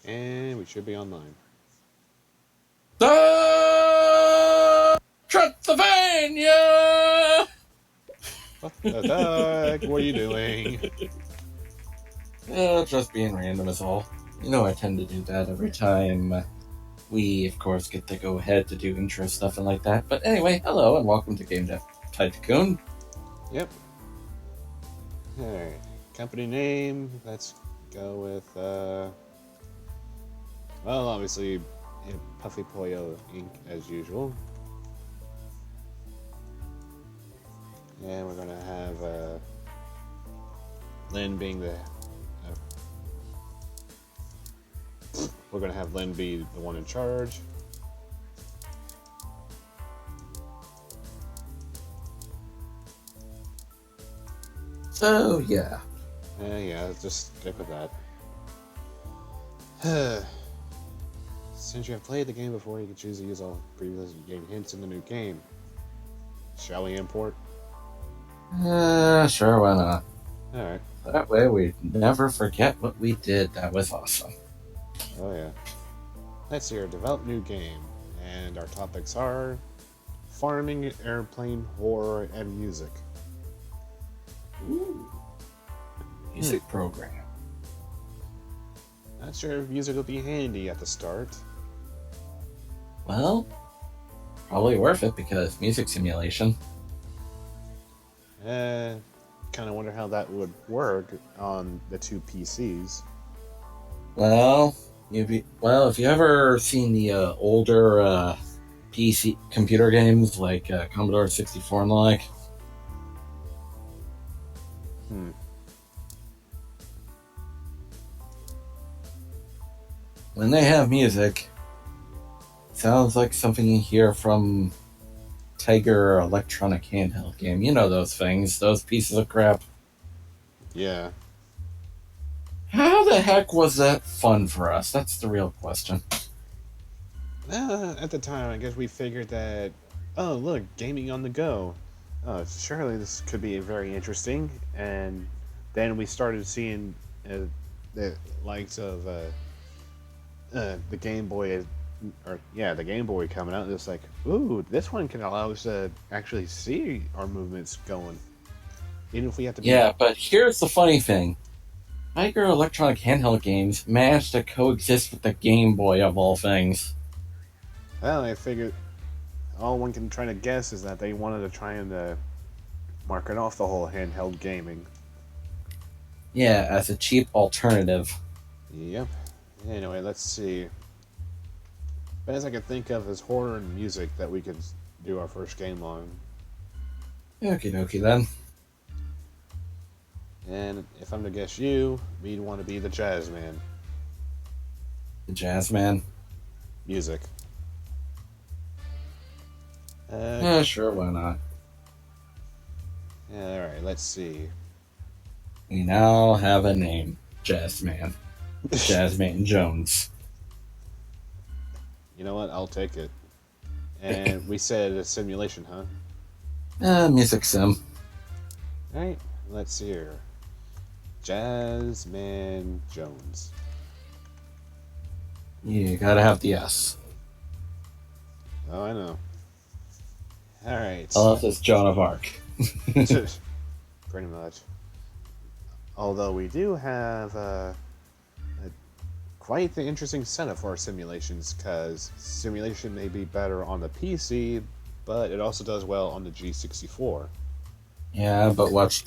And we should be online. Transylvania! What the heck? What are you doing? Just being random is all. You know I tend to do that every time we, of course, get to go ahead to do intro stuff and like that. But anyway, hello and welcome to Game Dev Tycoon. Yep. Alright. Company name. Let's go with, well, obviously, Puffy Poyo Inc. as usual. And we're gonna have, Lynn being the... we're gonna have Lynn be the one in charge. So, yeah. Yeah, let's just stick with that. Since you have played the game before, you can choose to use all previous game hints in the new game. Shall we import? Sure, why not? Alright. That way we never forget what we did. That was awesome. Oh yeah. Let's see here, develop new game. And our topics are farming, airplane, horror, and music. Ooh. Music program. Not sure if music will be handy at the start. Well, probably worth it because music simulation. Kind of wonder how that would work on the two PCs. Well, if you ever seen the older PC computer games like Commodore 64 and the like. When they have music, sounds like something you hear from Tiger electronic handheld game. You know those things, those pieces of crap. Yeah. How the heck was that fun for us? That's the real question. At the time, I guess we figured that, oh look, gaming on the go. Surely this could be very interesting. And then we started seeing the likes of the Game Boy, the Game Boy coming out. It's like, ooh, this one can allow us to actually see our movements going, even if we have to. Yeah, but here's the funny thing: Tiger electronic handheld games managed to coexist with the Game Boy of all things. Well, I figured all one can try to guess is that they wanted to try and market off the whole handheld gaming. Yeah, as a cheap alternative. Yep. Anyway, let's see. Best I could think of is horror and music that we could do our first game on. Okie dokie then. And if I'm to guess you, we'd want to be the jazz man. The Jazz Man. Music. Yeah, sure, why not? Alright, let's see. We now have a name. Jazz Man. Jazz Man Jones. You know what? I'll take it. And we said a simulation, huh? Music sim. Alright, let's see here. Jazzman Jones. You gotta have the S. Oh, I know. Alright. Unless it's Joan of Arc. Pretty much. Although we do have quite the interesting setup for our simulations, because simulation may be better on the PC, but it also does well on the G64. Yeah, but which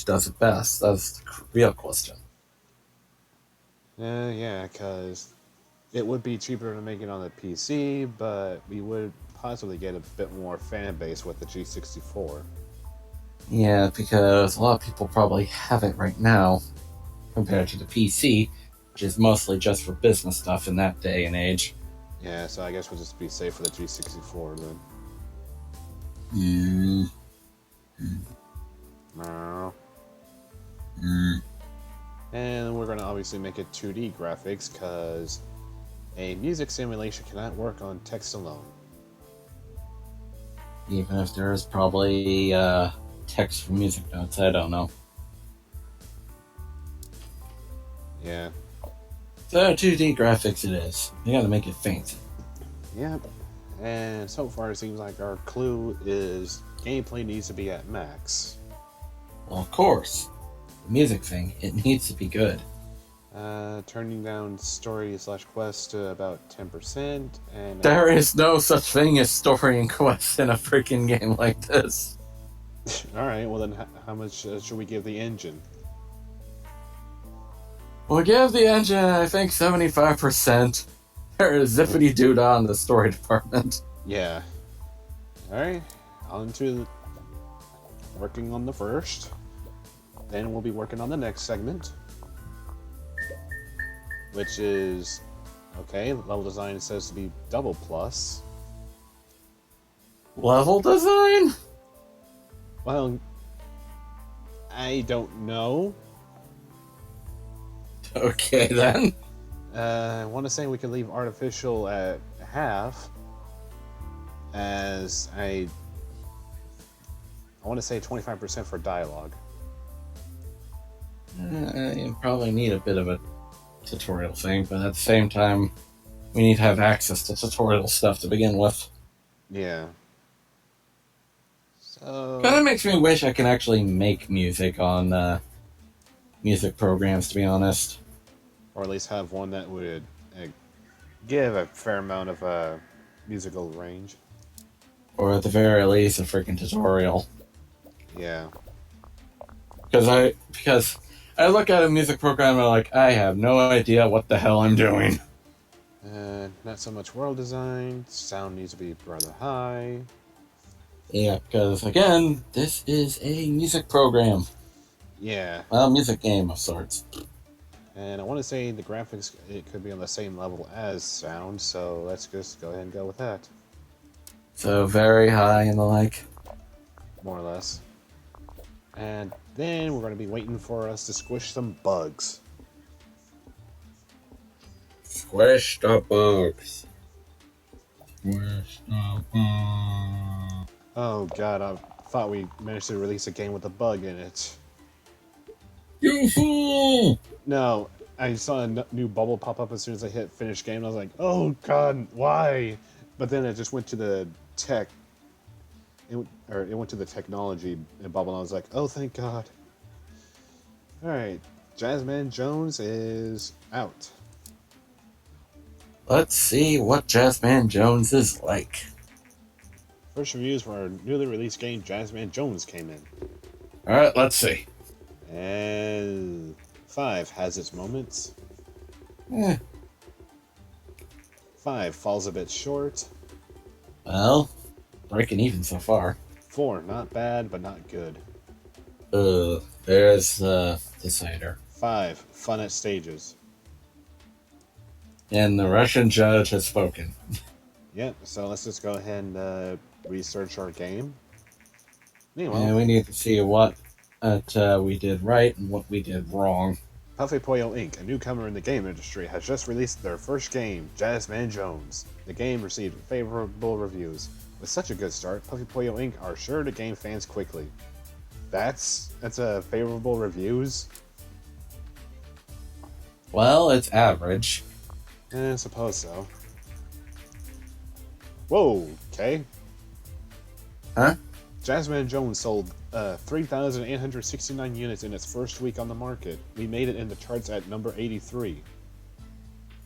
does it best? That's the real question. Yeah, because it would be cheaper to make it on the PC, but we would possibly get a bit more fan base with the G64. Yeah, because a lot of people probably have it right now, compared to the PC, which is mostly just for business stuff in that day and age. Yeah, so I guess we'll just be safe for the G64 then. And we're going to obviously make it 2D graphics, because a music simulation cannot work on text alone. Even if there is probably text for music notes, I don't know. Yeah. So 2D graphics it is. You gotta make it fancy. Yep. And so far it seems like our clue is gameplay needs to be at max. Well, of course. The music thing, it needs to be good. Turning down story/quest to about 10%, and There is no such thing as story and quest in a freaking game like this. all right. Well, then, how much should we give the engine? We'll give the engine, I think, 75%. There is zippity doodah in the story department. Yeah. All right. On to working on the first. Then we'll be working on the next segment, which is okay. Level design says to be double plus. Level design? Well, I don't know. Okay, then. I want to say we can leave artificial at half, as I want to say 25% for dialogue. You probably need a bit of a tutorial thing, but at the same time, we need to have access to tutorial stuff to begin with. Yeah. So Kind of makes me wish I can actually make music on music programs, to be honest. or at least have one that would give a fair amount of musical range. Or at the very least, a freaking tutorial. Yeah. Because I look at a music program and I'm like, I have no idea what the hell I'm doing. Not so much world design. Sound needs to be rather high. Yeah, because again, this is a music program. Yeah. Well, music game of sorts. And I want to say the graphics, it could be on the same level as sound, so let's just go ahead and go with that. So very high and the like. More or less. And then we're going to be waiting for us to squish some bugs. Squish the bugs. Squish the bugs. Oh god, I thought we managed to release a game with a bug in it. You fool! No, I saw a new bubble pop up as soon as I hit finish game, and I was like, oh god, why? But then it just went to the tech, it went to the technology bubble, and I was like, oh thank god. Alright, Jazzman Jones is out. Let's see what Jazzman Jones is like. First reviews for our newly released game, Jazzman Jones, came in. Alright, let's see. And 5 has its moments. 5 falls a bit short. Well, breaking even so far. 4, not bad, but not good. There's the decider. 5, fun at stages. And the Russian judge has spoken. Yep, so let's just go ahead and research our game. Meanwhile, And we need to see what we did right and what we did wrong. Puffy Poyo Inc., a newcomer in the game industry, has just released their first game, Jazzman Jones. The game received favorable reviews. With such a good start, Puffy Poyo Inc. are sure to gain fans quickly. That's a favorable reviews? Well, it's average. I suppose so. Whoa, okay. Huh? Jazzman Jones sold 3,869 units in its first week on the market. We made it in the charts at number 83.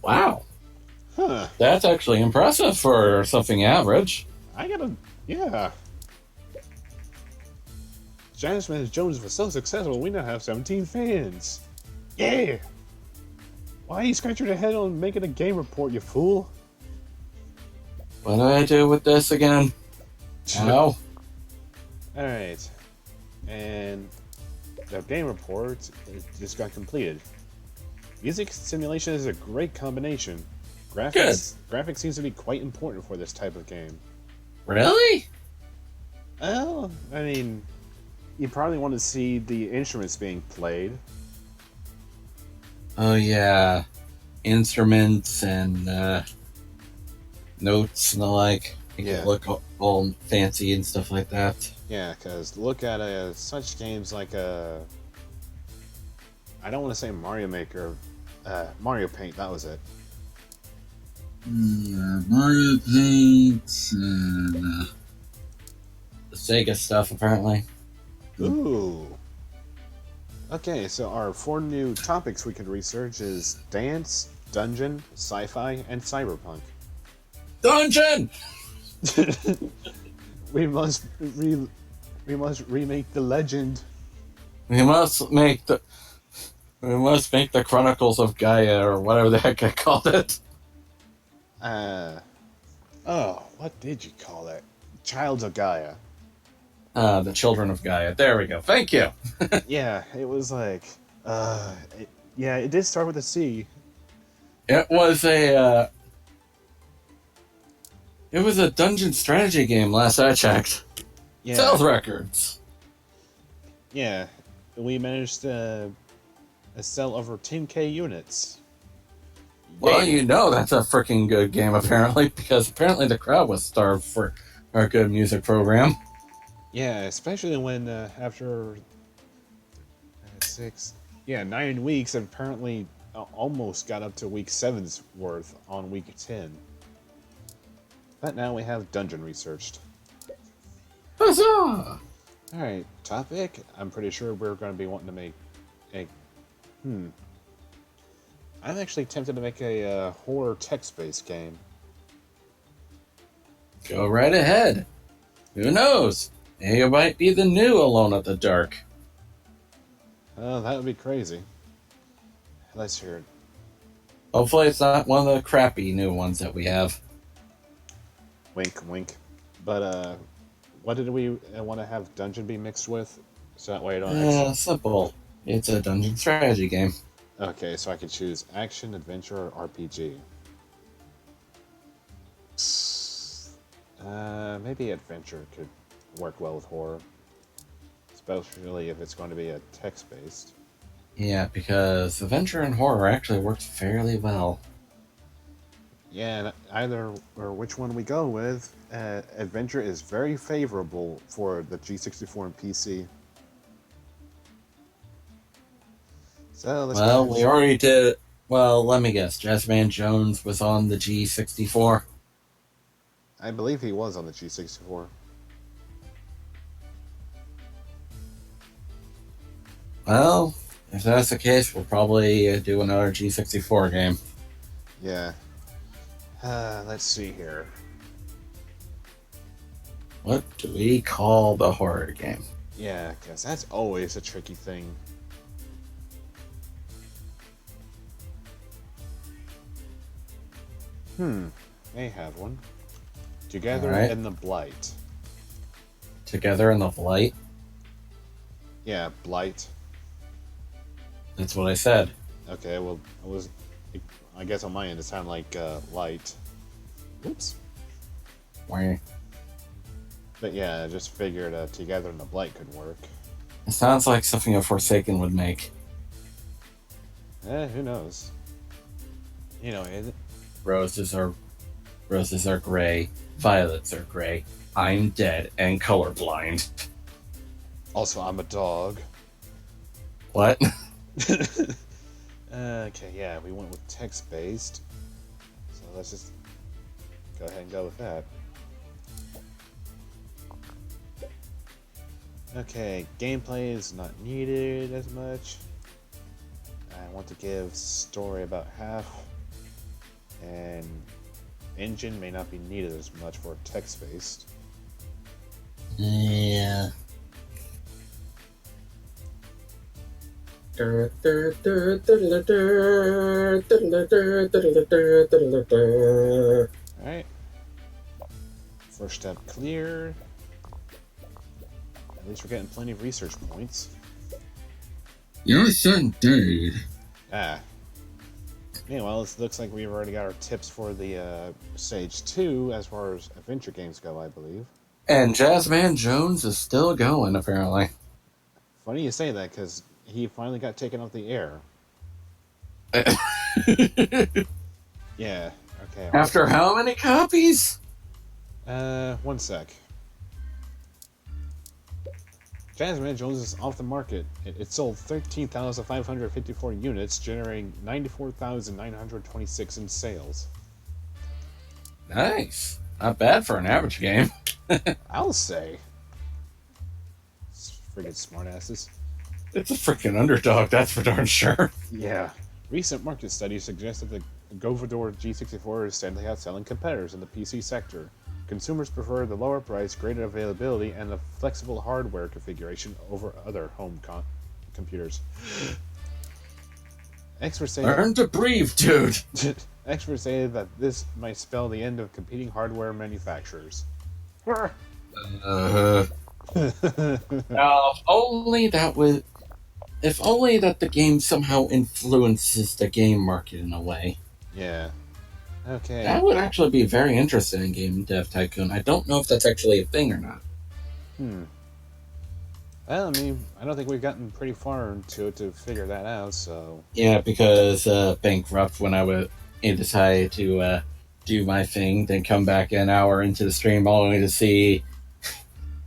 Wow. Huh. That's actually impressive for something average. Yeah. Jazzman Jones was so successful, we now have 17 fans. Yeah! Why are you scratching your head on making a game report, you fool? What do I do with this again? No. Alright. And the game report just got completed. Music simulation is a great combination. Graphics seems to be quite important for this type of game. Really? Well, I mean, you probably want to see the instruments being played. Oh yeah. Instruments and notes and the like. Make it look all fancy and stuff like that. Yeah, because look at such games like I don't want to say Mario Maker, Mario Paint, that was it. Mario Paint and the Sega stuff, apparently. Ooh. Okay, so our 4 new topics we could research is dance, dungeon, sci-fi, and cyberpunk. Dungeon! we must remake the legend. We must make the Chronicles of Gaia, or whatever the heck I called it. What did you call it? Childs of Gaia. The Children of Gaia. There we go. Thank you. Yeah, it was like, it did start with a C. It was a dungeon strategy game last I checked. Yeah. Sales records. Yeah, we managed to sell over 10k units. Well, you know that's a freaking good game, apparently, because apparently the crowd was starved for our good music program. Yeah, especially when after 9 weeks, apparently almost got up to week 7's worth on week 10. But now we have dungeon researched. Huzzah! Alright, topic. I'm pretty sure we're going to be wanting to make a... I'm actually tempted to make a horror text-based game. Go right ahead. Who knows? It might be the new Alone at the Dark. Oh, that would be crazy. Let's hear it. Hopefully it's not one of the crappy new ones that we have. Wink, wink. But, what did we want to have dungeon be mixed with? So that way I don't... Simple. It's a dungeon strategy game. Okay, so I could choose action, adventure, or RPG. Maybe adventure could work well with horror. Especially if it's going to be a text-based. Yeah, because adventure and horror actually works fairly well. Yeah, and which one we go with, adventure is very favorable for the G64 and PC. So let's we already did. Well, let me guess. Jazzman Jones was on the G64. I believe he was on the G64. Well, if that's the case, we'll probably do another G64 game. Yeah. Let's see here. What do we call the horror game? Yeah, because that's always a tricky thing. May have one. Together in the Blight. Together in the Blight? Yeah, Blight. That's what I said. Okay, well, I guess on my end it sounded like light. Oops. Why? But yeah, I just figured Together in the Blight could work. It sounds like something a Forsaken would make. Who knows? You know, Roses are gray, violets are gray. I'm dead and colorblind. Also, I'm a dog. What? Okay, yeah, we went with text-based. So let's just go ahead and go with that. Okay, gameplay is not needed as much. I want to give story about half. And engine may not be needed as much for text-based. Yeah. Alright. First step cleared. At least we're getting plenty of research points. Your son died. Meanwhile, it looks like we've already got our tips for the Stage 2 as far as adventure games go, I believe. And Jazzman Jones is still going, apparently. Funny you say that, because he finally got taken off the air. Yeah, okay. After how many copies? 1 sec. Jasmine Jones is off the market. It sold 13,554 units, generating 94,926 in sales. Nice. Not bad for an average game. I'll say. Friggin' smartasses. It's a freaking underdog, that's for darn sure. Yeah. Recent market studies suggest that the Govador G64 is steadily outselling competitors in the PC sector. Consumers prefer the lower price, greater availability, and the flexible hardware configuration over other home computers. Experts say Learn to breathe, dude. Experts say that this might spell the end of competing hardware manufacturers. If only that the game somehow influences the game market in a way. Yeah. Okay. That would actually be very interesting in Game Dev Tycoon. I don't know if that's actually a thing or not. Well, I mean, I don't think we've gotten pretty far into it to figure that out, so... Yeah, because Bankrupt, when I decided to do my thing, then come back an hour into the stream only to see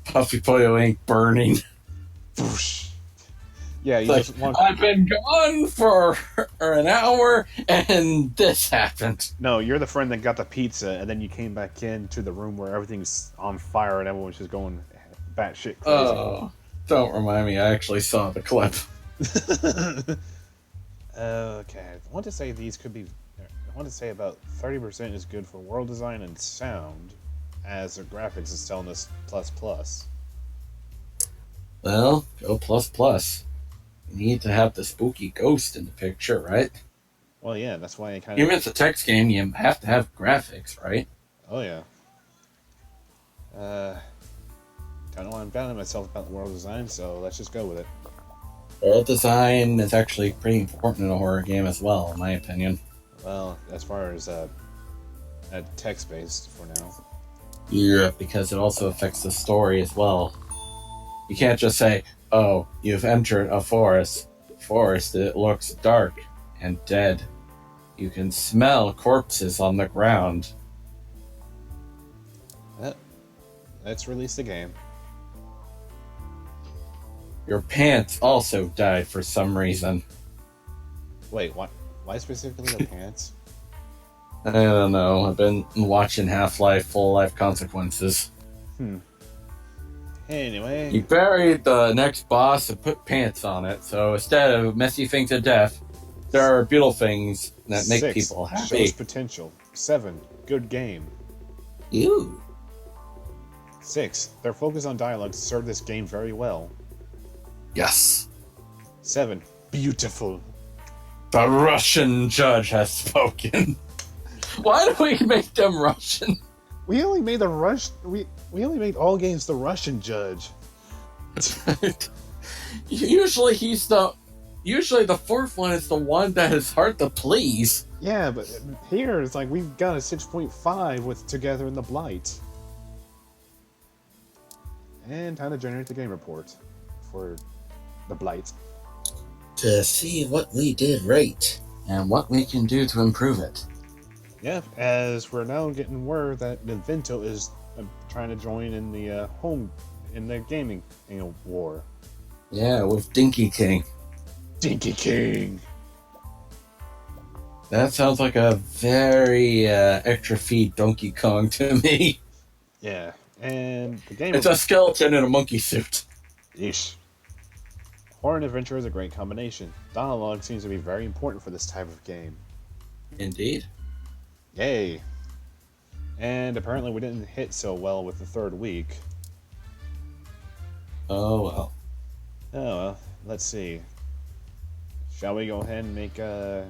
Puffy Poyo Inc. burning. Yeah, you just want... I've been gone for an hour, and this happened. No, you're the friend that got the pizza, and then you came back into the room where everything's on fire and everyone's just going batshit crazy. Oh, don't remind me. I actually saw the clip. Okay, I want to say these could be... I want to say about 30% is good for world design and sound, as the graphics is selling this plus. Well, go plus. You need to have the spooky ghost in the picture, right? Well, yeah, that's why I kind of... Even if it's a text game, you have to have graphics, right? Oh, yeah. Don't know why I'm doubting myself about the world design, so let's just go with it. World design is actually pretty important in a horror game as well, in my opinion. Well, as far as text-based for now. Yeah, because it also affects the story as well. You can't just say, oh, you've entered a forest. It looks dark and dead. You can smell corpses on the ground. Let's release the game. Your pants also died for some reason. Wait, what? Why specifically the pants? I don't know. I've been watching Half-Life Full Life Consequences. Anyway... You buried the next boss and put pants on it, so instead of messy things to death, there are beautiful things that make 6, people happy. shows potential. 7, good game. Ew. 6, their focus on dialogue served this game very well. Yes. 7, beautiful. The Russian judge has spoken. Why do we make them Russian? We only made we only made all games the Russian judge. Usually the fourth one is the one that is hard to please. Yeah, but here it's like we've got a 6.5 with Together in the Blight. And time to generate the game report for the Blight. To see what we did right and what we can do to improve it. Yeah, as we're now getting word that Nintendo is trying to join in the gaming war. Yeah, with Dinky King. Dinky King. That sounds like a very extra feed Donkey Kong to me. Yeah, and the game... It's a skeleton in a monkey suit. Yeesh. Horror and adventure is a great combination. Dialogue seems to be very important for this type of game. Indeed. Yay. And apparently we didn't hit so well with the third week. Oh well. Oh well, let's see. Shall we go ahead and make our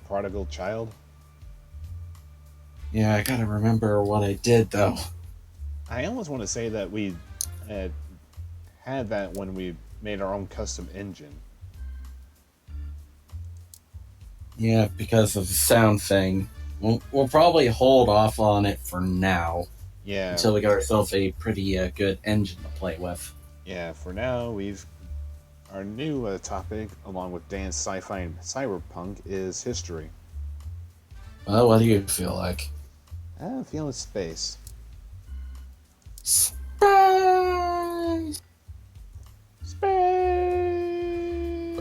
prodigal child? Yeah, I gotta remember what I did though. I almost want to say that we had that when we made our own custom engine. Yeah, because of the sound thing. We'll probably hold off on it for now. Yeah. Until we get ourselves a pretty good engine to play with. Yeah, for now, our new topic, along with Dan's sci-fi and cyberpunk, is history. Well, what do you feel like? I'm feeling space. Space!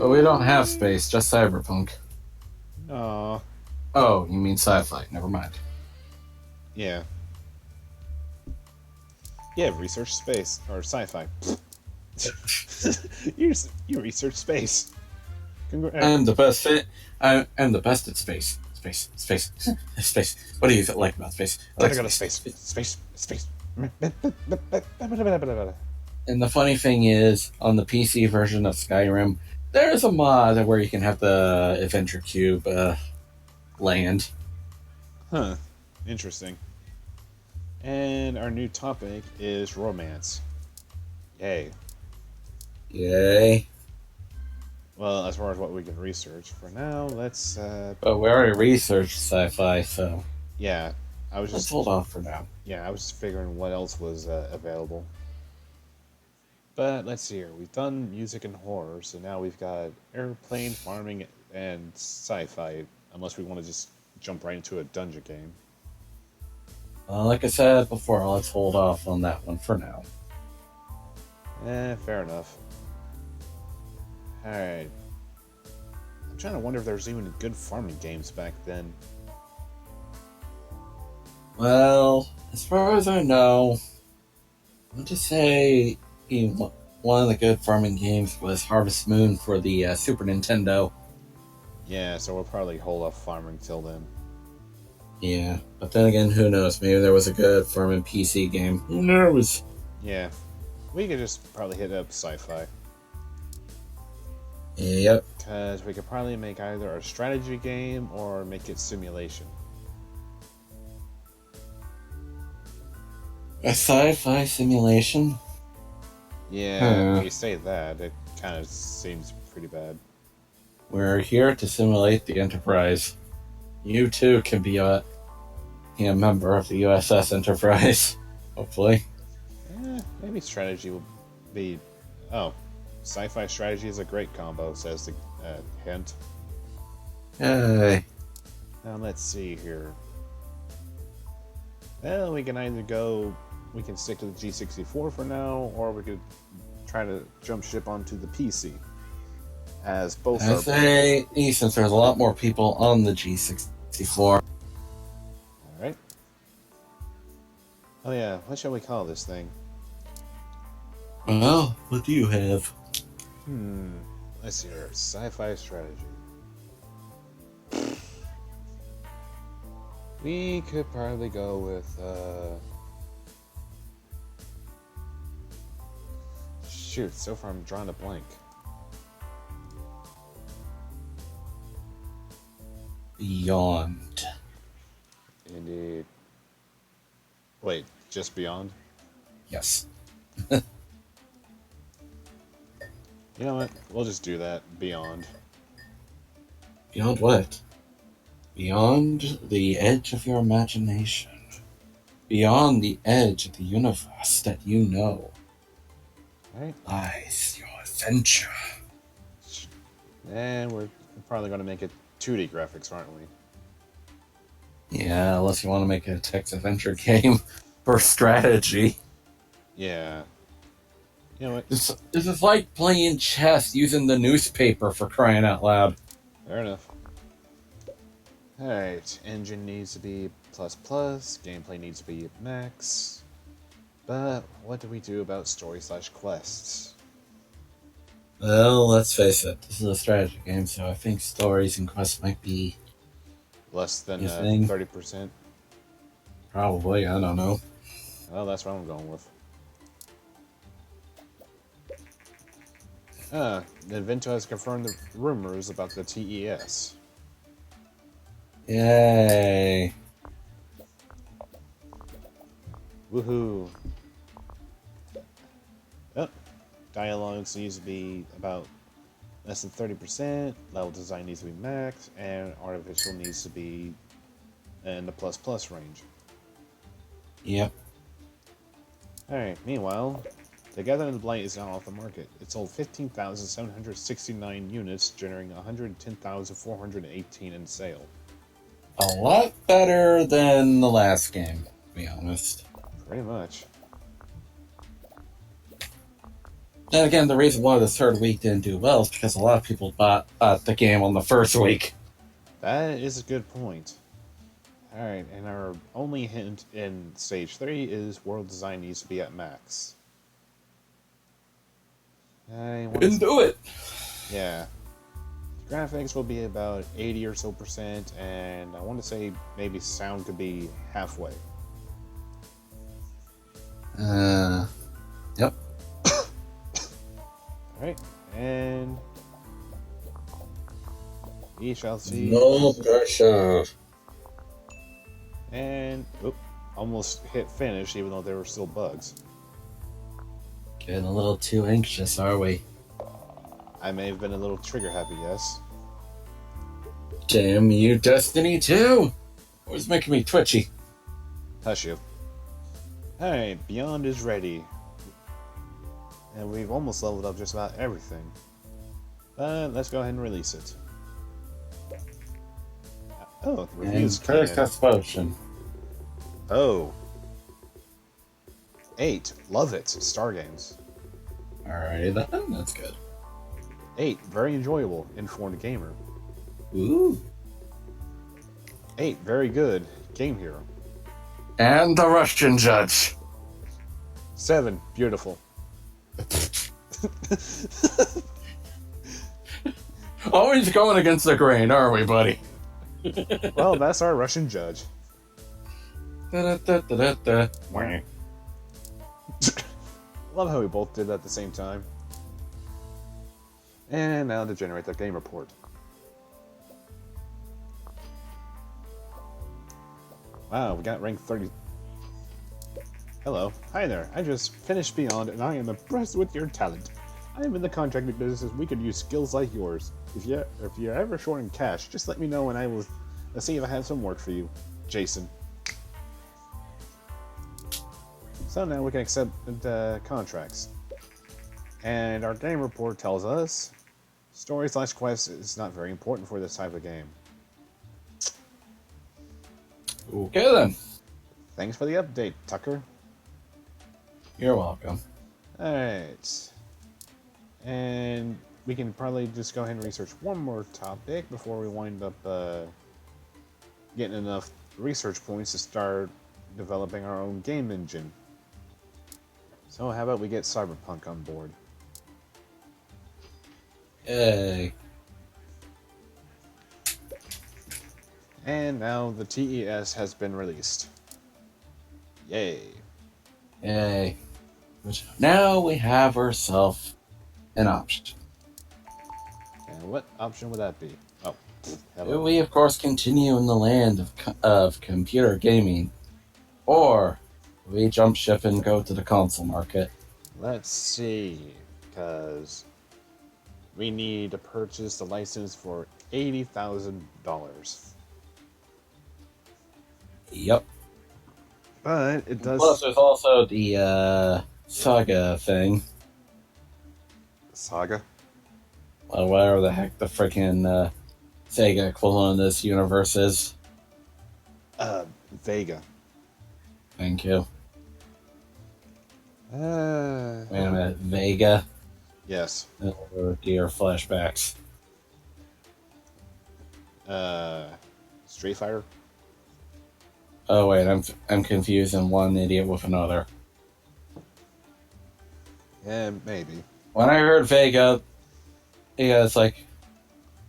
But we don't have space, just cyberpunk. Aw. Oh, you mean sci-fi? Never mind. Yeah. Yeah, research space. Or sci-fi. you research space. I'm the best fit. I'm the best at space. Space. Space. What do you like about space? I like Gotta go to space. space. And the funny thing is, on the PC version of Skyrim, there's a mod where you can have the Adventure Cube land. Huh. Interesting. And our new topic is romance. Yay. Yay. Well, as far as what we can research, for now, let's, But we already researched sci-fi, so yeah, let's hold off for now. Yeah, I was just figuring what else was available. But let's see here. We've done music and horror, so now we've got airplane, farming, and sci-fi, unless we want to just jump right into a dungeon game. Like I said before, let's hold off on that one for now. Fair enough. Alright. I'm trying to wonder if there's even good farming games back then. Well, as far as I know, I want to say one of the good farming games was Harvest Moon for the Super Nintendo. Yeah, so we'll probably hold off farming till then. Yeah, but then again, who knows? Maybe there was a good farming PC game. Who knows? Yeah, we could just probably hit up sci-fi. Yep. Because we could probably make either a strategy game or make it simulation. A sci-fi simulation? Yeah, when you say that, it kind of seems pretty bad. We're here to simulate the Enterprise. You too can be a member of the USS Enterprise, hopefully. Maybe strategy will be... Oh, sci-fi strategy is a great combo, says the hint. Hey. Now let's see here. Well, we can either go... We can stick to the G64 for now, or we could try to jump ship onto the PC. As both I say, since there's a lot more people on the G64. Alright. Oh yeah, what shall we call this thing? Well, what do you have? Let's see here. Sci-fi strategy. We could probably go with, shoot, so far I'm drawing a blank. Beyond. Indeed. Wait, just Beyond? Yes. You know what? We'll just do that. Beyond. Beyond what? Beyond the edge of your imagination. Beyond the edge of the universe that you know. Right? Lies your adventure. And we're probably going to make it 2D graphics, aren't we? Yeah, unless you want to make a text adventure game for strategy. Yeah. You know what? This is like playing chess using the newspaper, for crying out loud. Fair enough. Alright, engine needs to be ++, gameplay needs to be max. But what do we do about story/quests? Well, let's face it, this is a strategy game, so I think stories and quests might be... Less than You think? 30%? Probably, I don't know. Well, that's what I'm going with. Nintendo has confirmed the rumors about the TES. Yay. Woohoo! Oh, dialogues needs to be about less than 30%, level design needs to be max, and artificial needs to be in the ++ range. Yep. Alright, meanwhile, The Gathering of the Blight is now off the market. It sold 15,769 units, generating 110,418 in sale. A lot better than the last game, to be honest. Pretty much. And again, the reason why the third week didn't do well is because a lot of people bought the game on the first week. That is a good point. Alright, and our only hint in stage 3 is world design needs to be at max. Didn't do it. Yeah. Graphics will be about 80 or so percent, and I want to say maybe sound could be halfway. Yep. Alright, and we shall see. No pressure. And almost hit finish, even though there were still bugs. Getting a little too anxious, are we? I may have been a little trigger happy, yes. Damn you, Destiny 2! Always making me twitchy. Hush you. Alright, Beyond is ready. And we've almost leveled up just about everything. But let's go ahead and release it. Oh, the reviews And first explosion. Oh. 8. Love it. Star Games. Alrighty then, that's good. 8. Very enjoyable. Informed Gamer. Ooh. 8. Very good. Game Hero. And the Russian judge. 7. Beautiful. Always going against the grain, are we, buddy? Well, that's our Russian judge. Da-da-da-da-da. Love how we both did that at the same time. And now to generate the game report. Wow, we got rank 30. Hello. Hi there. I just finished Beyond and I am impressed with your talent. I am in the contracting business and we could use skills like yours. If you're ever short in cash, just let me know and I will see if I have some work for you. Jason. So now we can accept contracts. And our game report tells us story/quest is not very important for this type of game. Okay then. Thanks for the update, Tucker. You're welcome. Alright. And we can probably just go ahead and research one more topic before we wind up getting enough research points to start developing our own game engine. So how about we get Cyberpunk on board? Yay. And now the TES has been released. Yay. Yay. Now we have ourselves an option. And what option would that be? Oh, hello. We, of course, continue in the land of computer gaming. Or we jump ship and go to the console market. Let's see, because we need to purchase the license for $80,000. Yep. But it does. Plus, there's also the Saga thing. Saga? Whatever the heck the freaking Sega equivalent of this universe is. Vega. Thank you. Wait a minute, Vega? Yes. Oh dear, flashbacks. Street Fighter? Oh wait, I'm confusing one idiot with another. Yeah, maybe. When I heard Vega, yeah, it's like,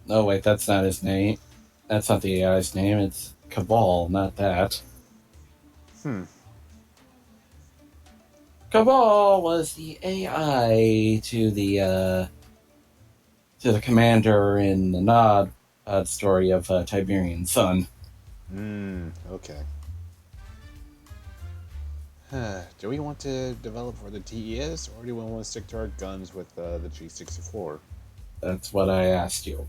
no wait, that's not his name. That's not the AI's name. It's Cabal, not that. Cabal was the AI to the commander in the Nod story of Tiberian Sun. Okay. Do we want to develop for the TES, or do we want to stick to our guns with the G64? That's what I asked you.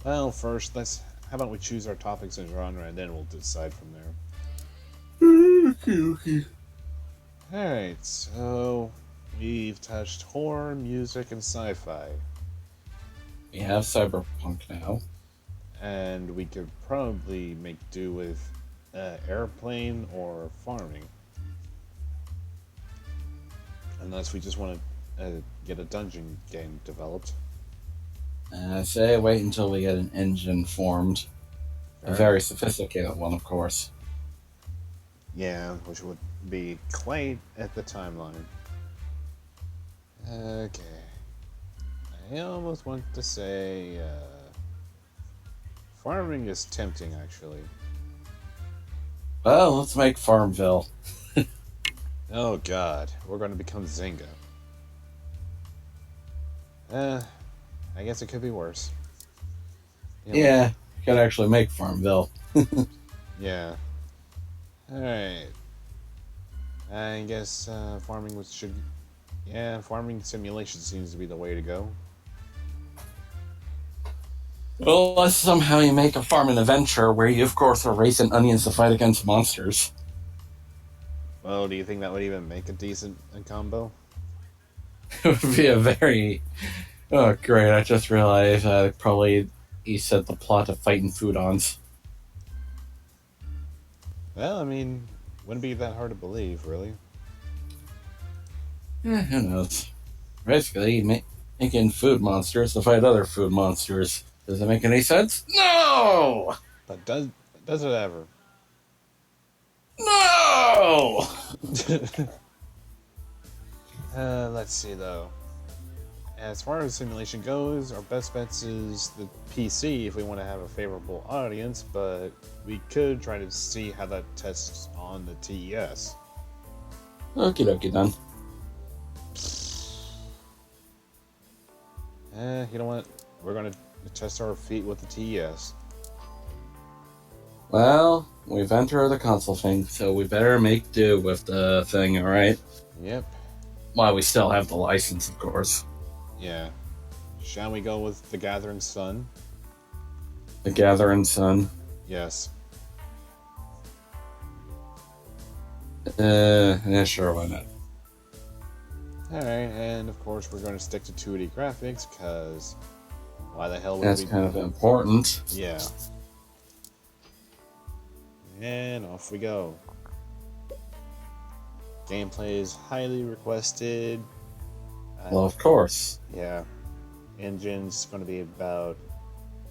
Well, first, how about we choose our topics and genre, and then we'll decide from there. Okay. Alright, so we've touched horror, music, and sci-fi. We have Cyberpunk now. And we could probably make do with airplane or farming. Unless we just want to get a dungeon game developed. And I say wait until we get an engine formed. A Fair very enough. sophisticated one, of course. Yeah, which would be quite at the timeline. Okay. I almost want to say farming is tempting, actually. Well, let's make Farmville. Oh god, we're going to become Zynga. I guess it could be worse. You know what? Yeah, you could actually make Farmville. Yeah. Alright. I guess farming should. Yeah, farming simulation seems to be the way to go. Well, unless somehow you make a farming adventure where you, of course, are raising onions to fight against monsters. Well, do you think that would even make a decent combo? It would be a very. Oh, great, I just realized probably he said the plot of Fighting Foodons. Well, I mean, wouldn't be that hard to believe, really. Who knows? Basically, making food monsters to fight other food monsters. Does it make any sense? No! But does it ever? No! Let's see though. As far as simulation goes, our best bets is the PC if we want to have a favorable audience, but we could try to see how that tests on the TES. Okie dokie then. You know what? We're gonna test our feet with the TES. Well, we've entered the console thing, so we better make do with the thing, alright? Yep. While we still have the license, of course. Yeah. Shall we go with the Gathering Sun? The Gathering Sun. Yes. Yeah, sure, why not? Alright, and of course we're going to stick to 2D graphics, because why the hell would That's we... kind of important. Yeah. And off we go. Gameplay is highly requested. Well, of course. Yeah. Engine's going to be about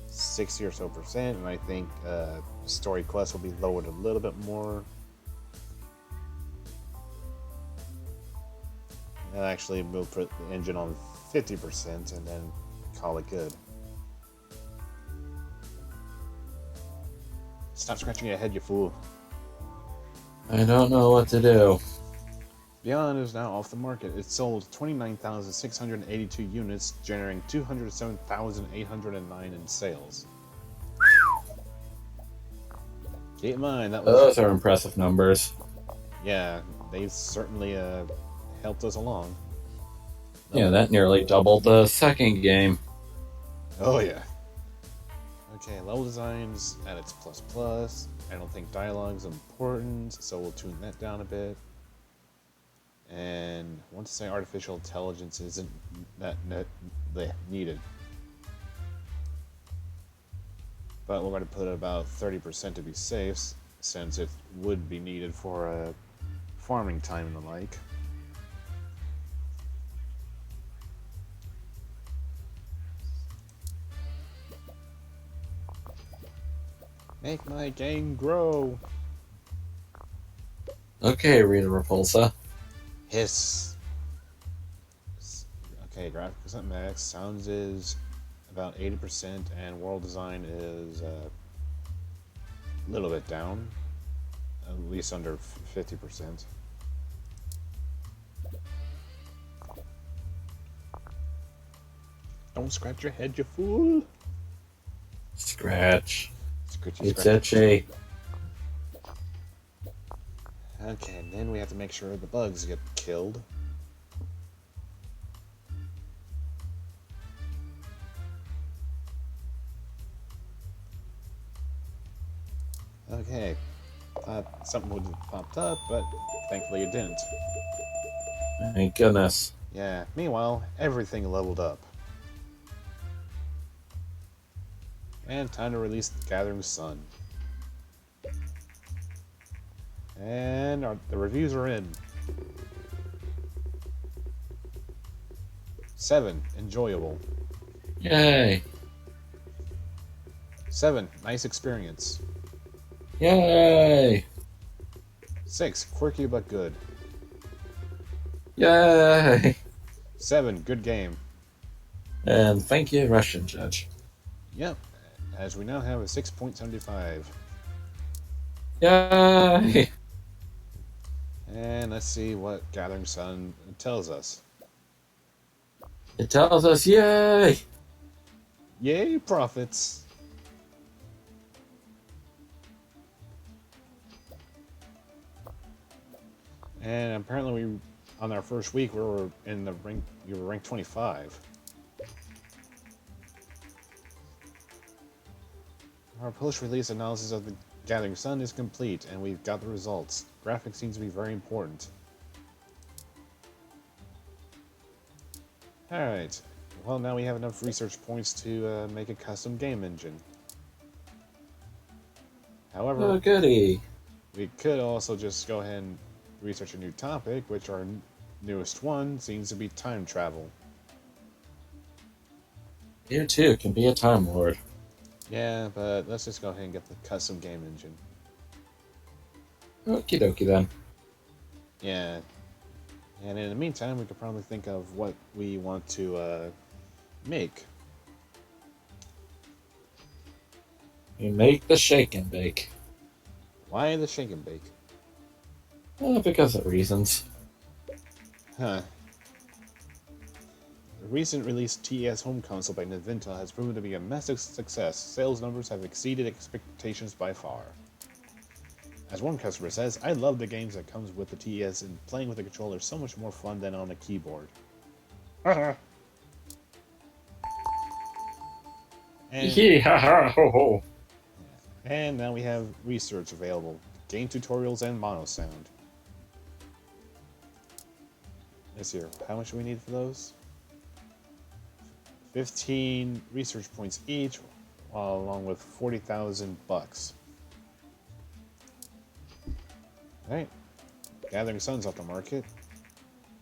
60 or so percent, and I think story quest will be lowered a little bit more. And actually, we'll put the engine on 50% and then call it good. Stop scratching your head, you fool. I don't know what to do. Beyond is now off the market. It sold 29,682 units, generating 207,809 in sales. Keep in mind, that was... Those are impressive numbers. Yeah, they've certainly helped us along. Yeah, that nearly doubled the second game. Oh, yeah. Okay, level designs at its plus. I don't think dialogue's important, so we'll tune that down a bit. And I want to say artificial intelligence isn't that needed. But we're going to put it about 30% to be safe, since it would be needed for farming time and the like. Make my game grow! Okay, Rita Repulsa. Hiss! Okay, graphics at max, sounds is about 80%, and world design is a little bit down, at least under 50%. Don't scratch your head, you fool! Scratch. Scratchy, It's scratch. itchy. Okay, and then we have to make sure the bugs get killed. Okay, thought something would have popped up, but thankfully it didn't. Thank goodness. Yeah, meanwhile, everything leveled up. And time to release the Gathering Sun. And the reviews are in. 7. Enjoyable. Yay! 7. Nice experience. Yay! 6. Quirky but good. Yay! 7. Good game. And thank you, Russian judge. Yep, as we now have a 6.75. Yay! And let's see what Gathering Sun tells us. It tells us, yay! Yay, profits! And apparently, on our first week, we were in the rank. You were ranked 25. Our post-release analysis of the Gathering Sun is complete, and we've got the results. Graphics seems to be very important. Alright, well now we have enough research points to make a custom game engine. However, Oh, goody. we could also just go ahead and research a new topic, which our newest one seems to be time travel. You too can be a Time Lord. Yeah, but let's just go ahead and get the custom game engine. Okie dokie then. Yeah. And in the meantime, we could probably think of what we want to make. You make the shake and bake. Why the shake and bake? Because of reasons. Huh. The recent release TES home console by Nintendo has proven to be a massive success. Sales numbers have exceeded expectations by far. As one customer says, I love the games that comes with the TES, and playing with the controller is so much more fun than on a keyboard. and, Hee ha ha ho ho. and now we have research available. Game tutorials and mono sound. Let's see here. How much do we need for those? 15 research points each, along with 40,000 bucks. Alright. Gathering Sun's off the market.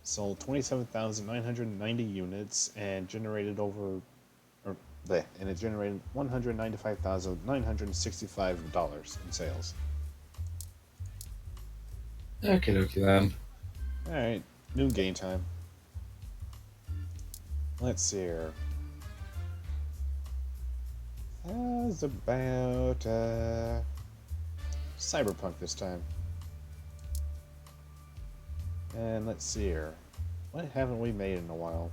Sold 27,990 units and generated it generated $195,965 in sales. Okie dokie then. Alright, new game time. Let's see here. How's about Cyberpunk this time? And let's see here. What haven't we made in a while?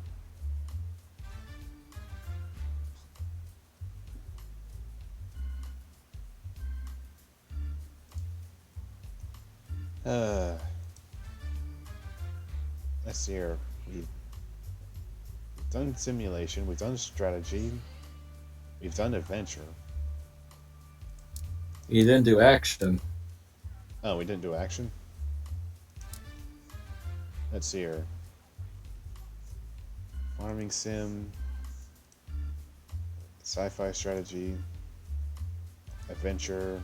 Let's see here. We've done simulation, we've done strategy, we've done adventure. You didn't do action. Oh, we didn't do action? Let's see here. Farming sim, sci-fi strategy, adventure.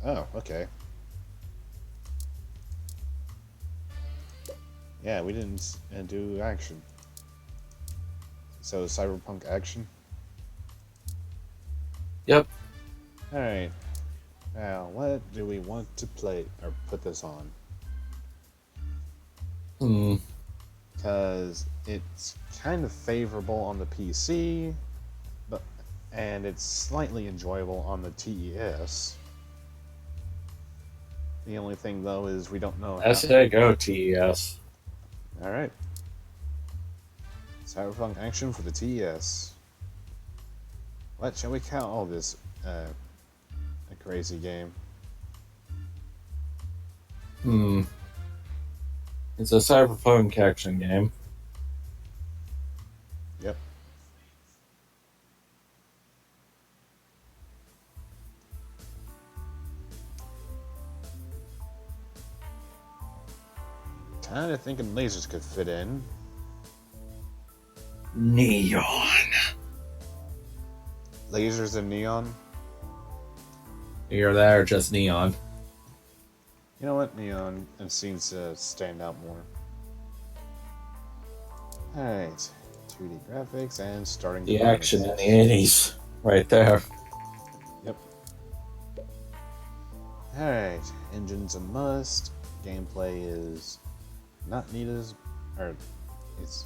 Oh, okay. Yeah, we didn't do action. So Cyberpunk action? Yep. Alright. Now, what do we want to play or put this on? Because it's kind of favorable on the PC, and it's slightly enjoyable on the TES. The only thing, though, is we don't know I say go TES. Alright. Cyberpunk action for the TES. What shall we call this a crazy game? It's a cyberpunk action game. Yep. Kinda thinking lasers could fit in. Neon. Lasers and neon? Either that or just neon. You know what? Neon seems to stand out more. Alright, 2D graphics and starting The development. action in the 80s, right there. Yep. Alright, engine's a must. Gameplay is not neat as, or it's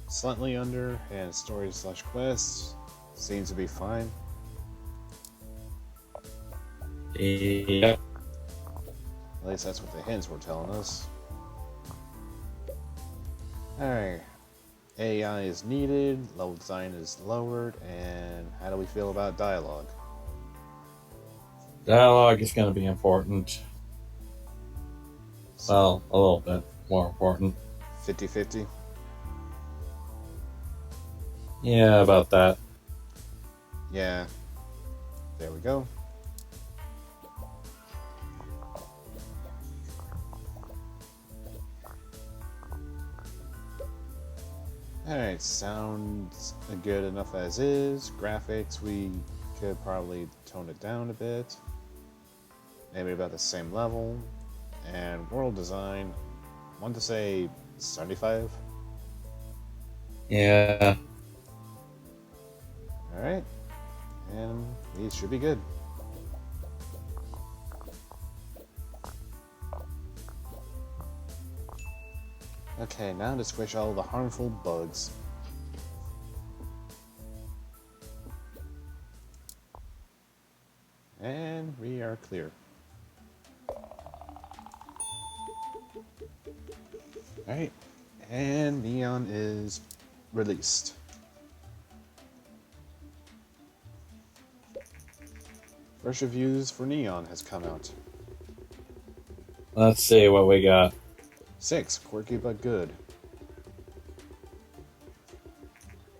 slightly under, and story / quests seems to be fine. Yep. At least that's what the hints were telling us. Alright. AI is needed, level design is lowered, and how do we feel about dialogue? Dialogue is going to be important. Well, a little bit more important. 50-50? Yeah, about that. Yeah. There we go. Alright, sounds good enough as is. Graphics, we could probably tone it down a bit. Maybe about the same level. And world design, I want to say 75. Yeah. Alright. And these should be good. Okay, now to squish all the harmful bugs. And we are clear. Alright, and Neon is released. First reviews for Neon has come out. Let's see what we got. 6, quirky but good.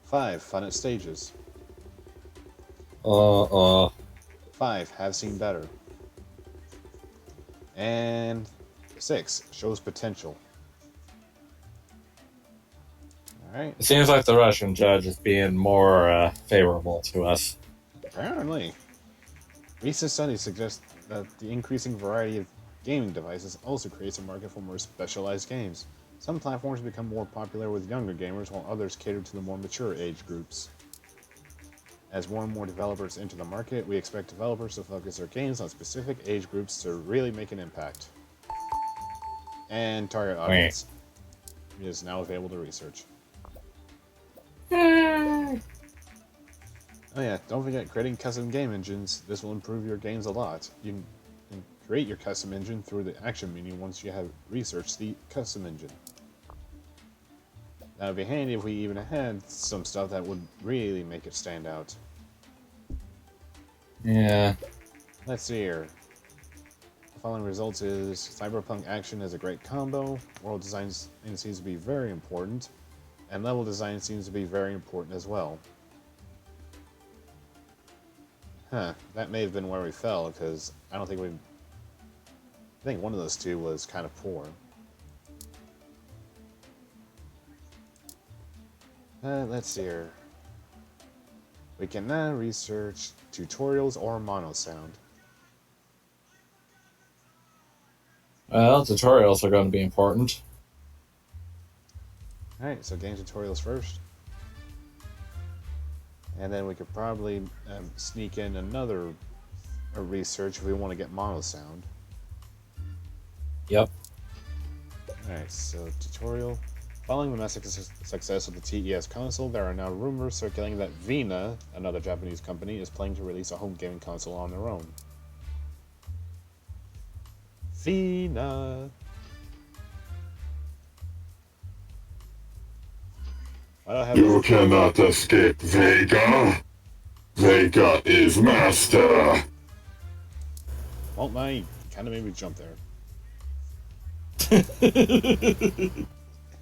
5, fun at stages. 5, have seen better. And 6, shows potential. Alright. It seems like the Russian judge is being more favorable to us. Apparently. Recent studies suggest that the increasing variety of gaming devices also creates a market for more specialized games. Some platforms become more popular with younger gamers, while others cater to the more mature age groups. As more and more developers enter the market, we expect developers to focus their games on specific age groups to really make an impact. And target audience is now available to research. Oh yeah, don't forget creating custom game engines. This will improve your games a lot. You can create your custom engine through the action menu once you have researched the custom engine. That would be handy if we even had some stuff that would really make it stand out. Yeah. Let's see here. The following results is cyberpunk action is a great combo, world design seems to be very important, and level design seems to be very important as well. Huh, that may have been where we fell, because I think one of those two was kind of poor. Let's see here. We can now research tutorials or mono sound. Well, tutorials are going to be important. Alright, so game tutorials first. And then we could probably sneak in another research if we want to get mono sound. Yep. Alright, so tutorial. Following the massive success of the TES console, there are now rumors circulating that Vina, another Japanese company, is planning to release a home gaming console on their own. Vina! You cannot escape Vega. Vega is master. Well, my kind of made me jump there.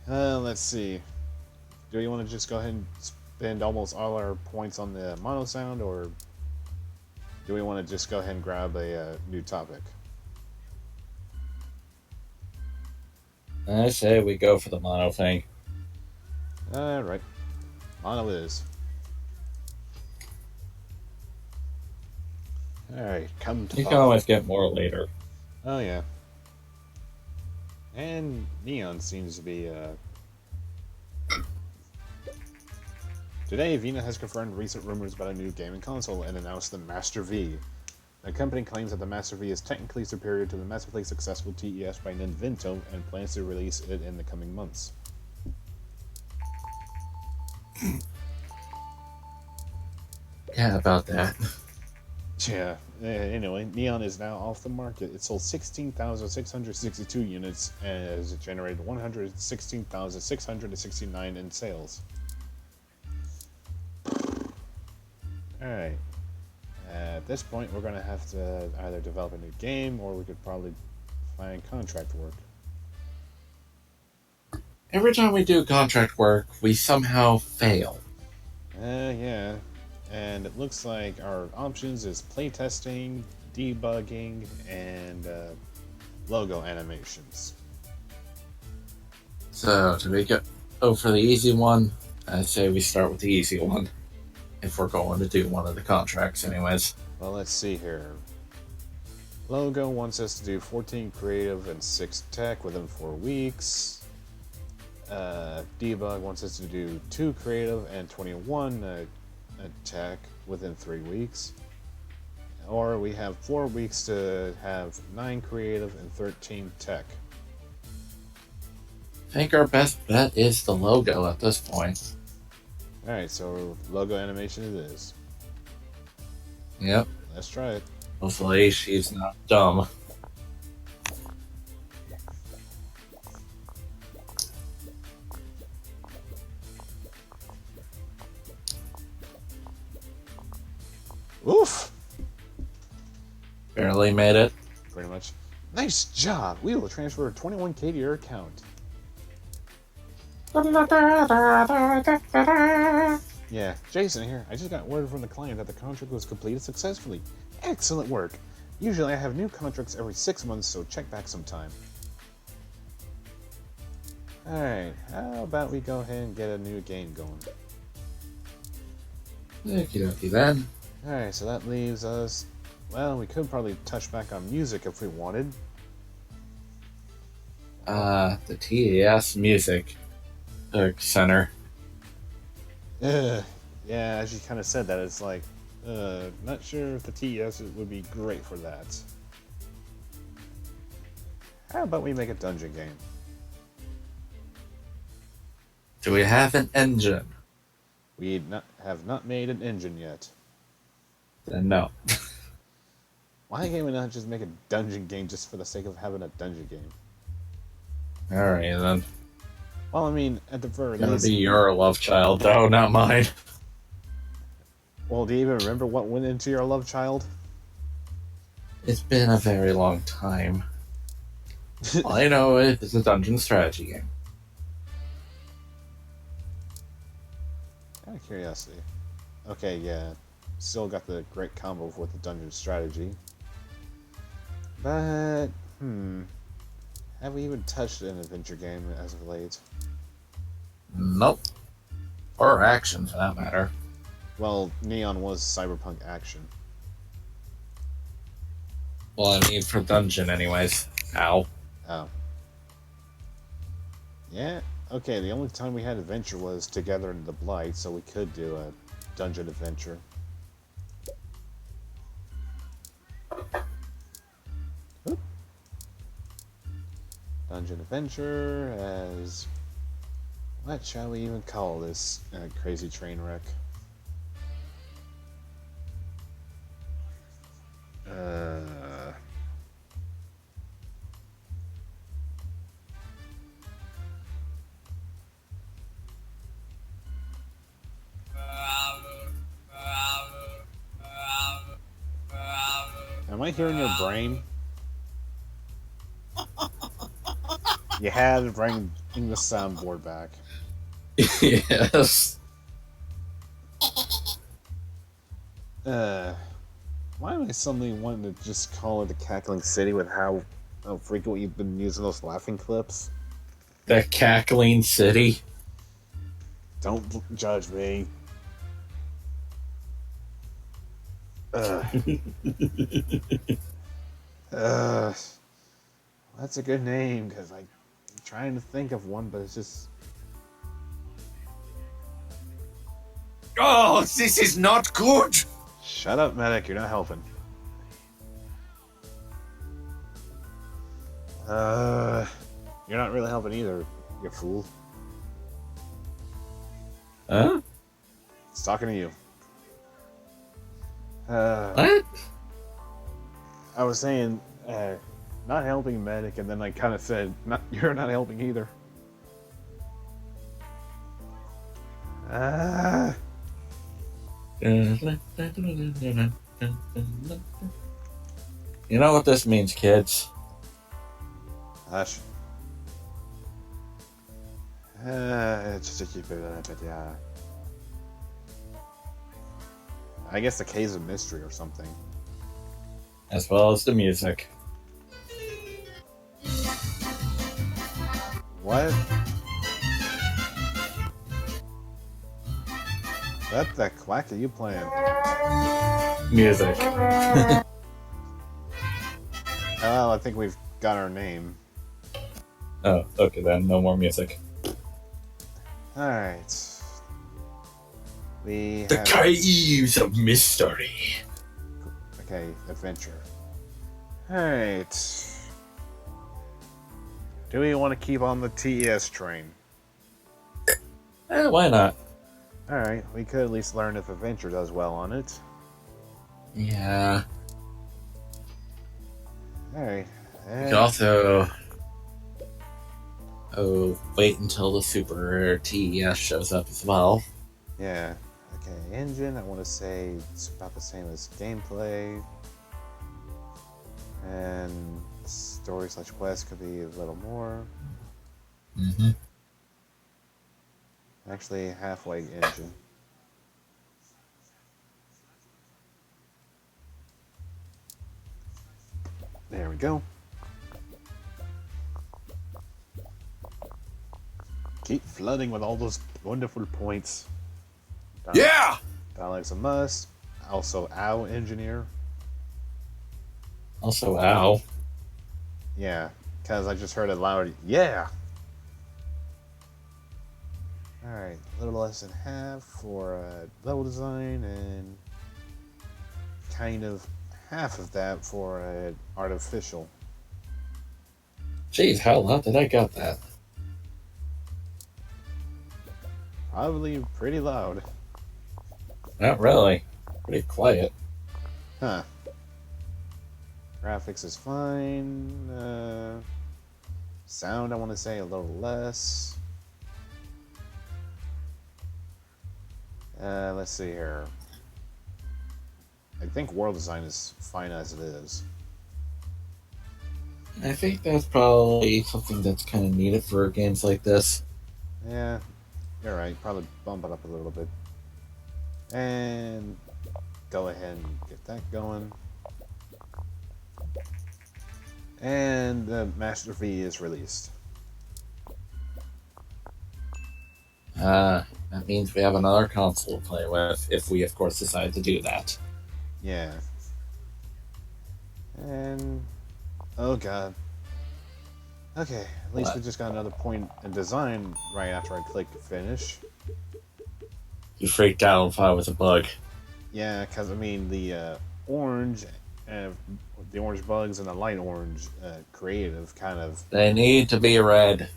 Let's see. Do we want to just go ahead and spend almost all our points on the mono sound, or do we want to just go ahead and grab a new topic? I say we go for the mono thing. Alright. Mono is. Alright, come to You can always get more later. Oh, yeah. And Neon seems to be Today, Vina has confirmed recent rumors about a new gaming console and announced the Master V. The company claims that the Master V is technically superior to the massively successful TES by Ninvento and plans to release it in the coming months. Yeah, about that. Yeah, anyway, Neon is now off the market. It sold 16,662 units and has generated 116,669 in sales. Alright. At this point, we're going to have to either develop a new game or we could probably find contract work. Every time we do contract work, we somehow fail. Yeah. And it looks like our options is playtesting, debugging, and logo animations. So, to make it for the easy one, I say we start with the easy one. If we're going to do one of the contracts, anyways. Well, let's see here. Logo wants us to do 14 creative and 6 tech within 4 weeks. Debug wants us to do 2 creative and 21 tech within 3 weeks. Or we have 4 weeks to have 9 creative and 13 tech. I think our best bet is the logo at this point. Alright, so logo animation it is. Yep. Let's try it. Hopefully she's not dumb. Oof! Barely made it. Pretty much. Nice job! We will transfer 21K to your account. Yeah, Jason here. I just got word from the client that the contract was completed successfully. Excellent work. Usually I have new contracts every 6 months, so check back sometime. Alright, how about we go ahead and get a new game going? Okie dokie then. Alright, so that leaves us... Well, we could probably touch back on music if we wanted. The TES Music Center. Yeah, as you kind of said that, it's like, not sure if the TES would be great for that. How about we make a dungeon game? Do we have an engine? We have not made an engine yet. Then no. Why can't we not just make a dungeon game just for the sake of having a dungeon game? Alright then. Well, I mean, at the very It's gonna least... be your love child, though, not mine. Well, do you even remember what went into your love child? It's been a very long time. All I know is it's a dungeon strategy game. Out of curiosity. Okay, yeah. Still got the great combo with the dungeon strategy. But, have we even touched an adventure game as of late? Nope. Or action, for that matter. Well, Neon was cyberpunk action. Well, I mean, for dungeon, anyways. Ow. Oh. Yeah, okay, the only time we had adventure was Together in the Blight, so we could do a dungeon adventure. Oop. Dungeon adventure as... What shall we even call this crazy train wreck? Am I hearing your brain? You had to bring the soundboard back. Yes. Why am I suddenly wanting to just call it the Cackling City with how frequent you've been using those laughing clips? The Cackling City. Don't judge me. That's a good name, because I'm trying to think of one, but it's just... Oh, this is not good! Shut up, medic. You're not helping. You're not really helping either, you fool. Huh? It's talking to you. What? I was saying, not helping medic, and then I kind of said, you're not helping either. You know what this means, kids? Hush. Yeah. I guess the K's of mystery or something. As well as the music. What? What the quack are you playing? Music. Well, I think we've got our name. Oh, okay then. No more music. Alright. We The have... Caves of Mystery. Okay, adventure. Alright. Do we want to keep on the TES train? Why not? Alright, we could at least learn if adventure does well on it. Yeah. Alright. You could also... wait until the Super TES shows up as well. Yeah. Okay, engine, I want to say it's about the same as gameplay. And story/quest could be a little more. Mm-hmm. Actually, halfway engine. There we go. Keep flooding with all those wonderful points. Yeah! Dialect's a must. Also, OW engineer. Also, ow. Yeah, because I just heard it loud. Yeah! Alright, a little less than half for level design, and kind of half of that for artificial. Jeez, how loud did I get that? Probably pretty loud. Not really. Pretty quiet. Huh. Graphics is fine. Sound, I want to say a little less. Let's see here. I think world design is fine as it is. I think that's probably something that's kind of needed for games like this. Yeah, you're right. Probably bump it up a little bit. And go ahead and get that going. And the Master V is released. That means we have another console to play with, if we, of course, decide to do that. Yeah. And... oh god. Okay, at least we just got another point in design right after I click finish. You freaked out if I was a bug. Yeah, because, I mean, the orange... the orange bugs and the light orange creative kind of... They need to be red.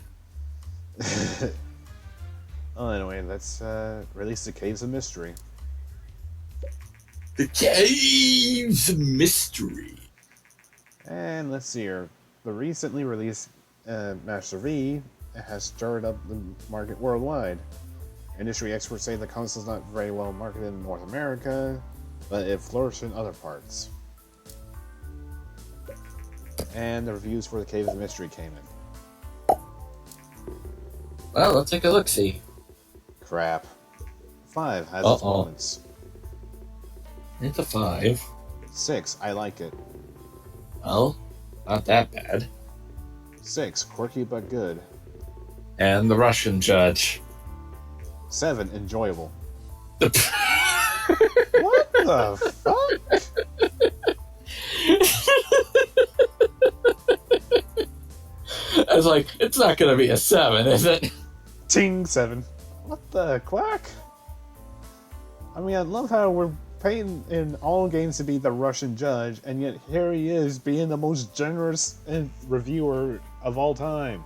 Well, anyway, let's release the Caves of Mystery. The Caves of Mystery. And let's see here. The recently released Master V has stirred up the market worldwide. Industry experts say the console is not very well marketed in North America, but it flourished in other parts. And the reviews for the Caves of Mystery came in. Well, let's take a look-see. Crap. 5 has its moments. It's a 5. 6, I like it. Well, not that bad. 6, quirky but good. And the Russian judge. 7, enjoyable. The What the fuck? I was like, it's not going to be a 7, is it? Ting, 7. What the quack? I mean, I love how we're paying in all games to be the Russian judge, and yet here he is being the most generous reviewer of all time.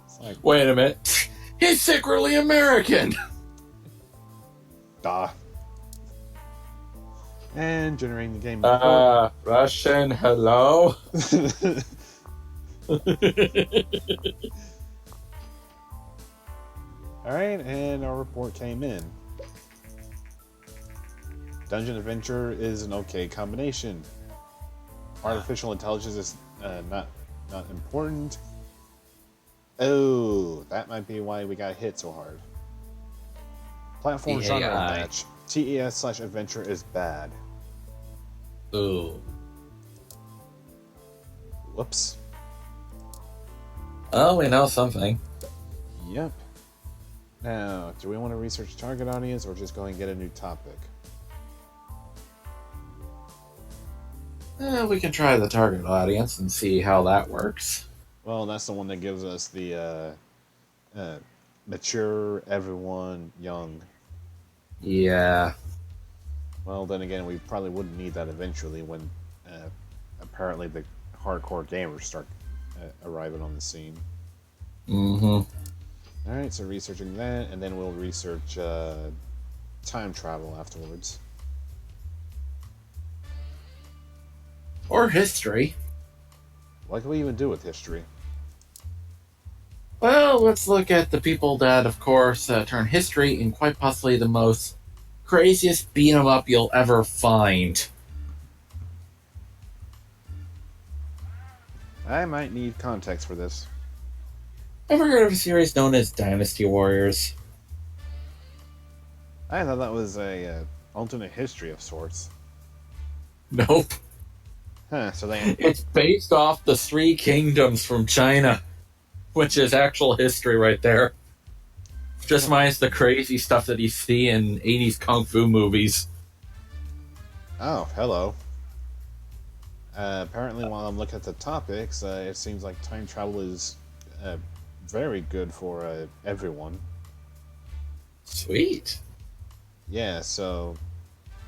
It's like, wait a minute. He's secretly American. duh. And generating the game. Russian, hello? Alright, and our report came in. Dungeon Adventure is an okay combination. Artificial intelligence is not important. Oh, that might be why we got hit so hard. Platform genre match. TES/adventure is bad. Ooh. Whoops. Oh, we know something. Yep. Now, do we want to research target audience or just go and get a new topic? We can try the target audience and see how that works. Well, that's the one that gives us the mature, everyone, young. Yeah. Well, then again, we probably wouldn't need that eventually when apparently the hardcore gamers start arriving on the scene. Mm-hmm. Alright, so researching that, and then we'll research time travel afterwards. Or history. What can we even do with history? Well, let's look at the people that, of course, turn history in quite possibly the most craziest beat-em-up you'll ever find. I might need context for this. Ever heard of a series known as Dynasty Warriors? I thought that was a alternate history of sorts. Nope. Huh, so they... It's based off the Three Kingdoms from China, which is actual history right there. Just minus the crazy stuff that you see in 80s kung fu movies. Oh, hello. Apparently, while I'm looking at the topics, it seems like time travel is very good for everyone. Sweet. Yeah, so...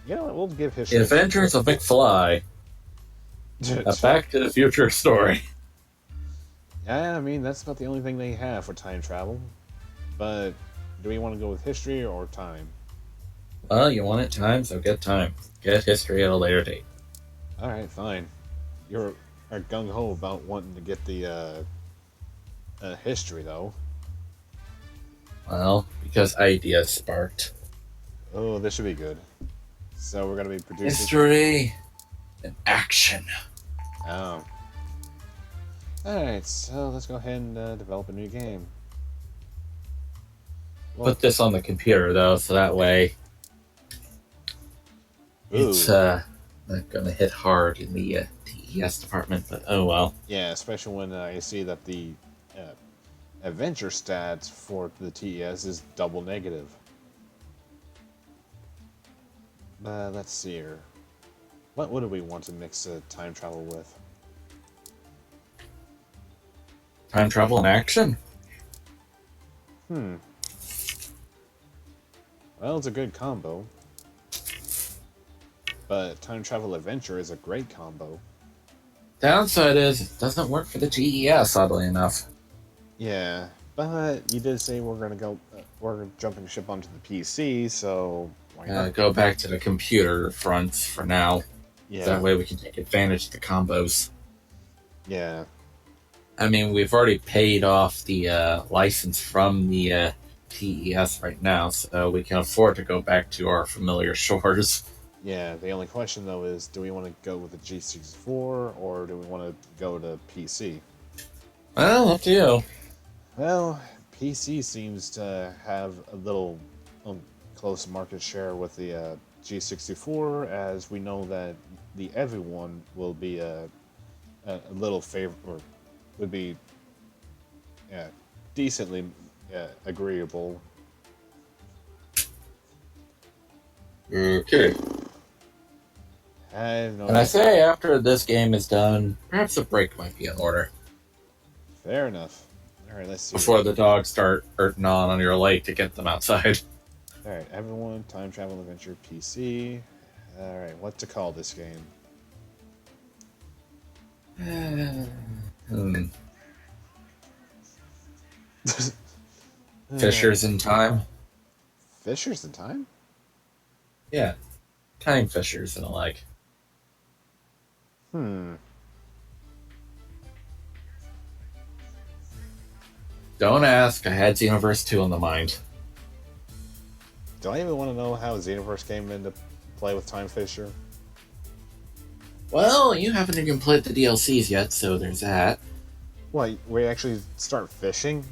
You know what, we'll give history... The Adventures of McFly. A Back to the Future story. Yeah, I mean, that's about the only thing they have for time travel. But do we want to go with history or time? Well, you want it time, so get time. Get history at a later date. Alright, fine. You're gung-ho about wanting to get the history, though. Well, because ideas sparked. Oh, this should be good. So we're going to be producing... History and action. Oh. Alright, so let's go ahead and develop a new game. Well, Put this on the computer, though, so that way it's not going to hit hard in the TES department, but oh well. yeah, especially when I see that the adventure stats for the TES is double negative. Let's see here. What do we want to mix time travel with? Time travel and action? Well, it's a good combo. But time travel adventure is a great combo. Downside is it doesn't work for the TES, oddly enough. Yeah, but you did say we're jumping ship onto the PC, so why not? Go back to the computer fronts for now. Yeah. That way we can take advantage of the combos. Yeah. I mean, we've already paid off the license from the TES right now, so we can afford to go back to our familiar shores. Yeah, the only question though is, do we want to go with the G64 or do we want to go to PC? Well, up to you. Well, PC seems to have a little close market share with the G64, as we know that the everyone will be a little favor, or would be decently agreeable. Okay. And I say after this game is done, perhaps a break might be in order. Fair enough. All right, let's see. Before the dogs start hurting on your leg to get them outside. Alright, everyone, time travel adventure PC. Alright, what to call this game? Fishers in Time? Fishers in Time? Yeah. Time fishers and the like. Don't ask, I had Xenoverse 2 on the mind. Do I even want to know how Xenoverse came into play with Time Fisher? Well, you haven't even played the DLCs yet, so there's that. What, we actually start fishing?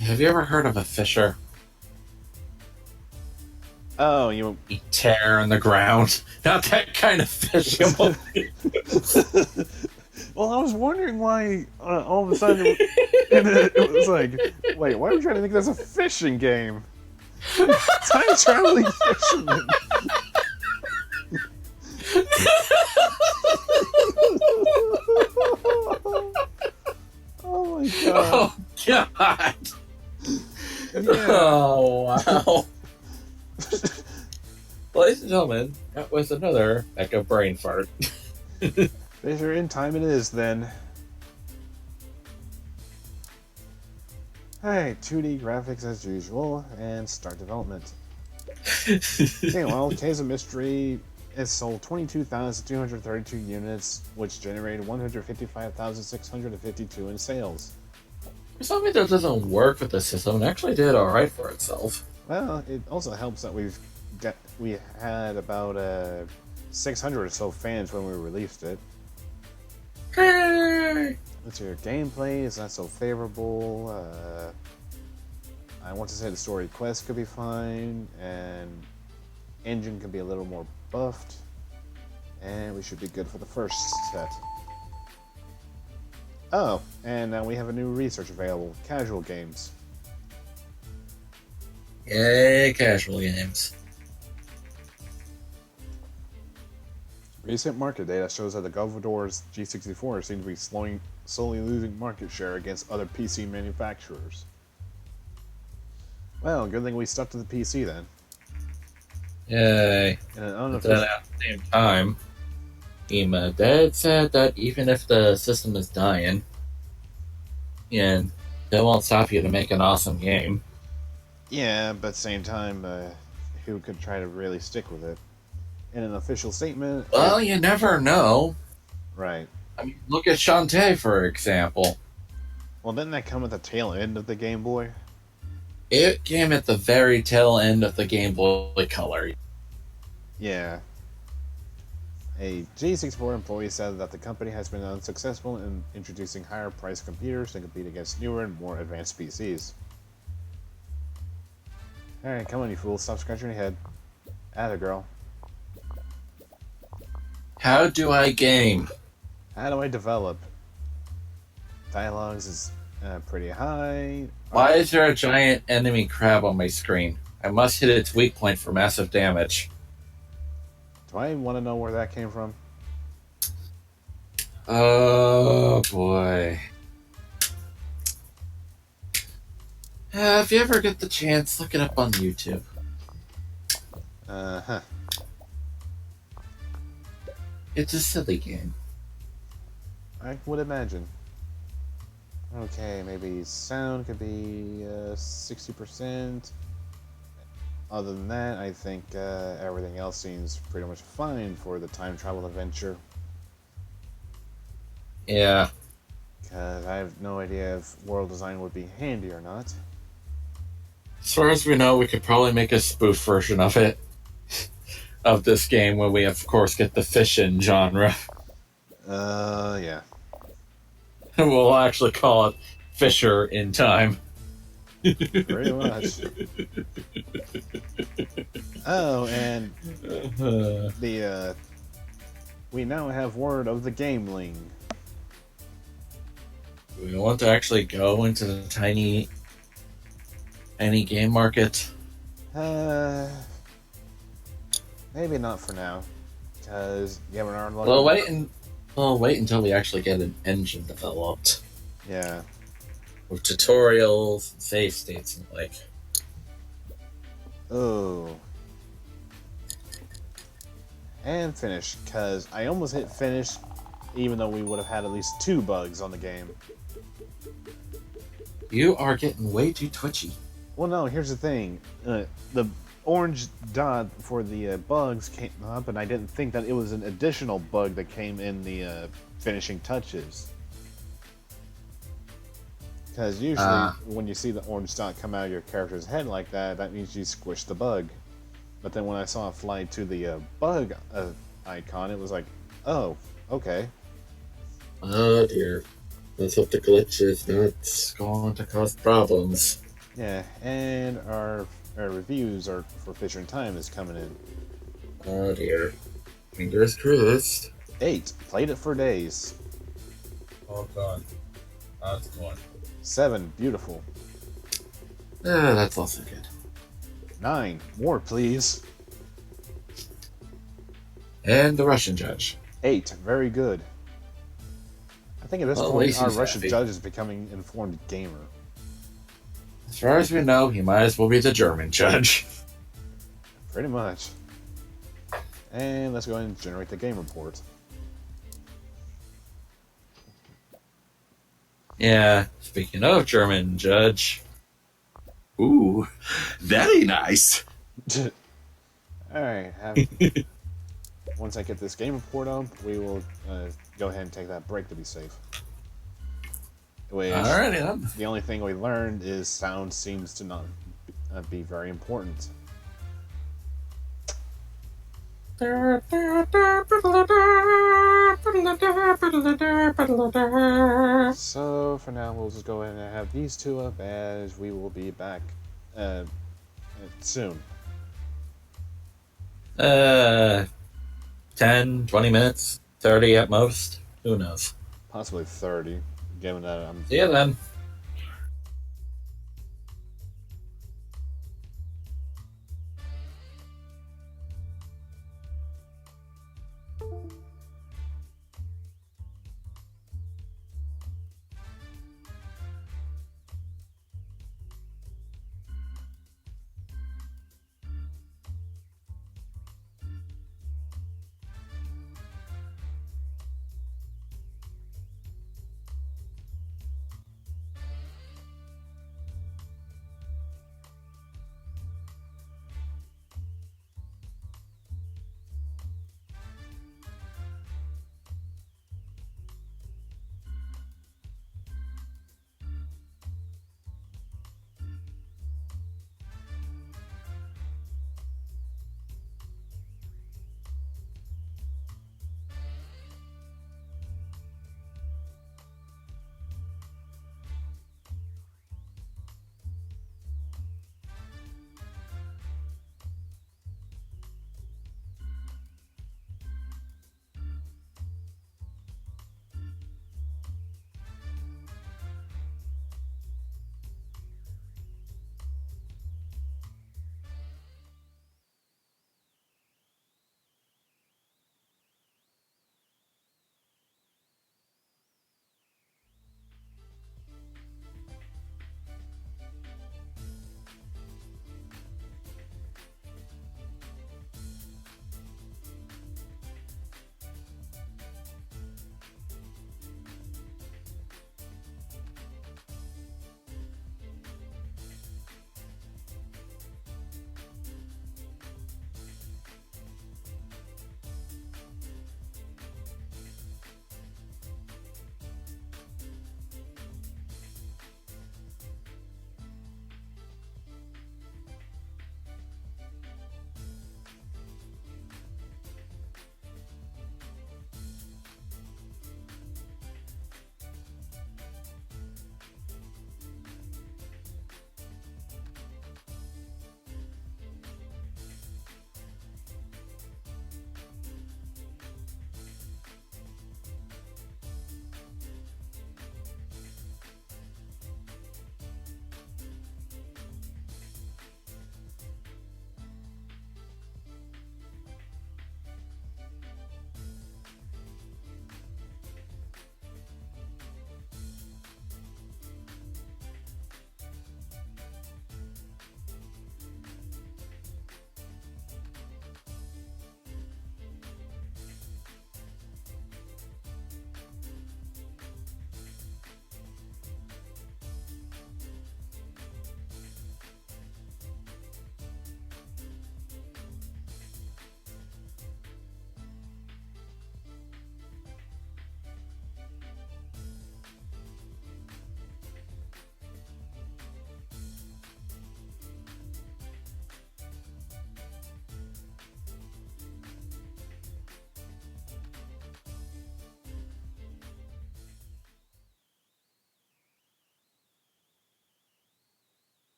Have you ever heard of a fisher? Oh, you... You tear in the ground. Not that kind of fish. Well, I was wondering why all of a sudden it was like, wait, why are we trying to think that's a fishing game? Time traveling fisherman. Oh my god. Oh, God. Yeah. Oh, wow. Ladies and gentlemen, that was another echo brain fart. Fisher in Time it is then. Alright, 2D graphics as usual, and start development. Okay, well, Case of Mystery has sold 22,232 units, which generated 155,652 in sales. For something that doesn't work with the system, it actually did alright for itself. Well, it also helps that we had about 600 or so fans when we released it. Hey! Let's see, your gameplay is not so favorable. I want to say the story quest could be fine, and engine could be a little more buffed, and we should be good for the first set. Oh, and now we have a new research available, casual games. Yay, casual games. Recent market data shows that the Commodore G64 seems to be slowly losing market share against other PC manufacturers. Well, good thing we stuck to the PC then. Yay. And an But unofficial... then at the same time, Dad said that even if the system is dying, and that won't stop you to make an awesome game. Yeah, but at the same time, who could try to really stick with it? In an official statement... Well, you never know. Right. I mean, look at Shantae, for example. Well, didn't that come at the tail end of the Game Boy? It came at the very tail end of the Game Boy Color. Yeah. A G64 employee said that the company has been unsuccessful in introducing higher-priced computers to compete against newer and more advanced PCs. Alright, come on, you fool. Stop scratching your head. Atta girl. How do I game? How do I develop? Dialogues is pretty high. Why is there a giant enemy crab on my screen? I must hit its weak point for massive damage. Do I want to know where that came from? Oh, boy. If you ever get the chance, look it up on YouTube. Uh-huh. It's a silly game. I would imagine. Okay, maybe sound could be 60%. Other than that, I think everything else seems pretty much fine for the time travel adventure. Yeah. Because I have no idea if world design would be handy or not. As far as we know, we could probably make a spoof version of it. Of this game, where we, of course, get the fish-in genre. Yeah. We'll actually call it Fisher in Time. Pretty much. Oh, and we now have word of the Gameling. We want to actually go into the tiny game market. Maybe not for now, because you haven't unlocked. Well, wait until we actually get an engine developed Yeah. with tutorials, and save states, and like. Oh. And finish, because I almost hit finish, even though we would have had at least 2 bugs on the game. You are getting way too twitchy. Well, no, here's the thing. The orange dot for the bugs came up, and I didn't think that it was an additional bug that came in the finishing touches. Because usually, when you see the orange dot come out of your character's head like that, that means you squished the bug. But then when I saw it fly to the bug icon, it was like, oh, okay. Oh dear. Let's hope the glitch is not going to cause problems. Yeah, and our reviews are for Fisher and Time is coming in. Oh dear. Fingers crossed. 8, played it for days. Oh god. That's one. 7, beautiful. That's also good. 9, more please. And the Russian judge. 8, very good. I think at this Well, point our Lacey's Russian happy. judge is becoming informed gamer. As far as we know, he might as well be the German judge. Pretty much. And let's go ahead and generate the game report. Yeah, speaking of German judge. Ooh, very nice. Alright, once I get this game report up, we will go ahead and take that break to be safe. Which, Alrighty then. the only thing we learned is sound seems to not be very important. So for now, we'll just go ahead and have these 2 up, as we will be back soon. 10, 20 minutes, 30 at most. Who knows? Possibly 30, given that I'm... See ya then.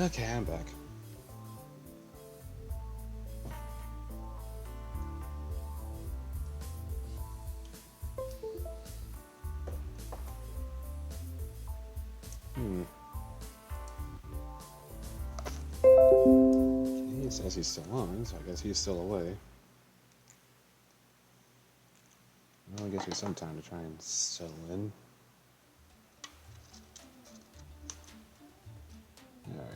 Okay, I'm back. Okay, he says he's still on, so I guess he's still away. Well, it gives me some time to try and settle in. Alright.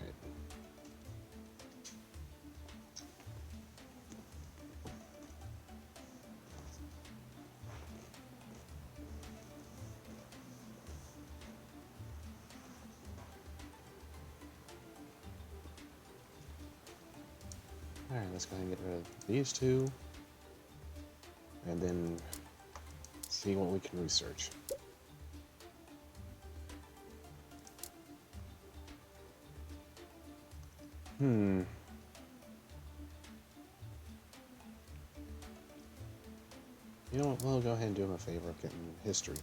Alright, let's go ahead and get rid of these two. And then see what we can research. You know what, we'll go ahead and do him a favor of getting history.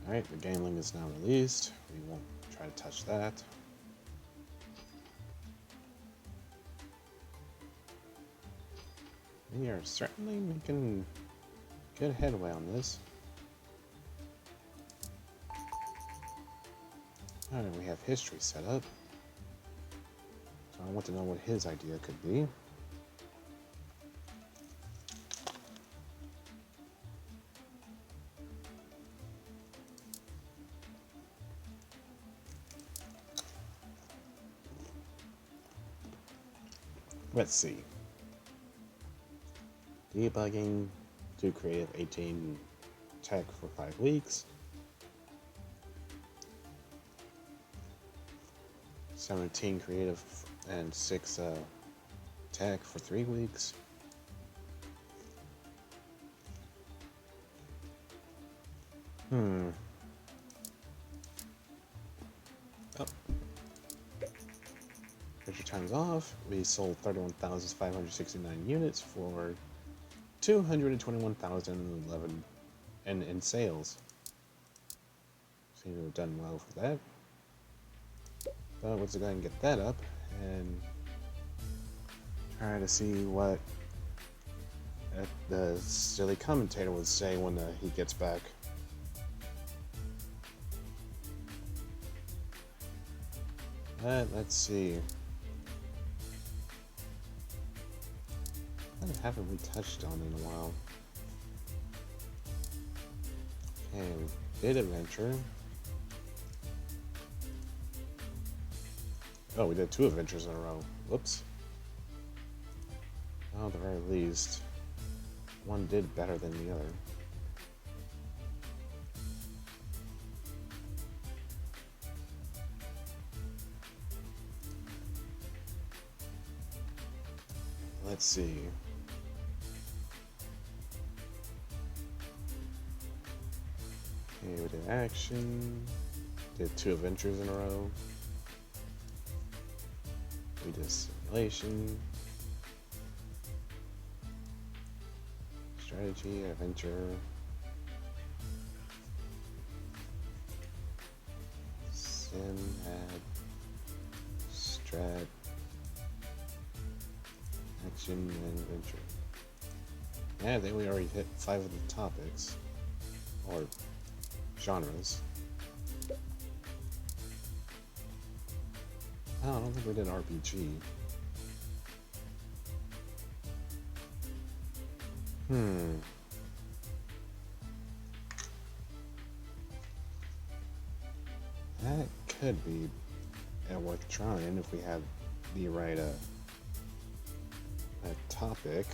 Alright, the game link is now released. We won't try to touch that. We are certainly making good headway on this. Alright, we have history set up. So I want to know what his idea could be. Let's see. Debugging, 2 creative, 18 tech for 5 weeks. 17 creative and 6 tech for 3 weeks. Oh. Picture time's off. We sold 31,569 units for 221,011 in sales. Seem to have done well for that. But let's go ahead and get that up and try to see what the silly commentator would say when he gets back. Let's see. What haven't we touched on in a while? Okay, we did adventure. Oh, we did 2 adventures in a row. Whoops. Well, at the very least, one did better than the other. Let's see. Okay, we did action. Did 2 adventures in a row. We did simulation. Strategy, adventure. Sim, ad, strat, action, and adventure. Yeah, I think we already hit 5 of the topics. Or genres. Oh, I don't think we did RPG. That could be worth trying if we have the right topic.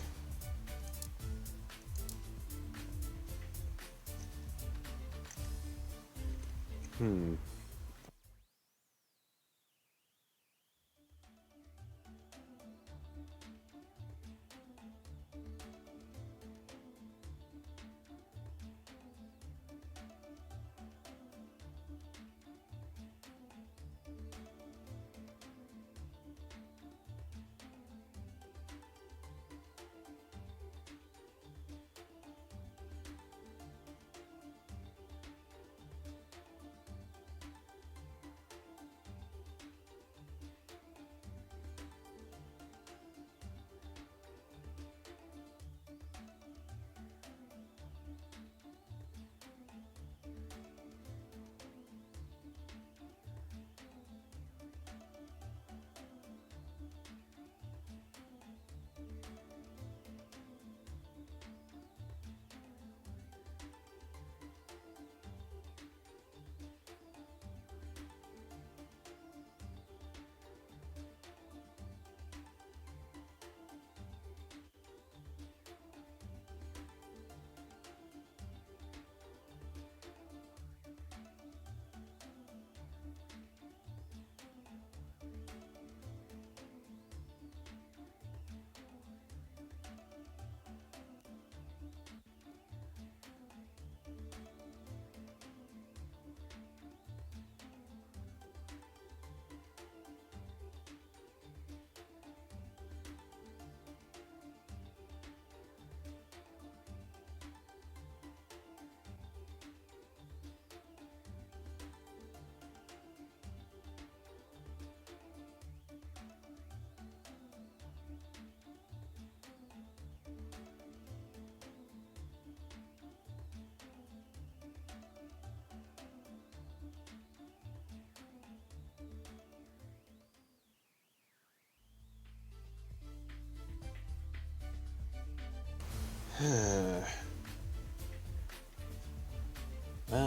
Well,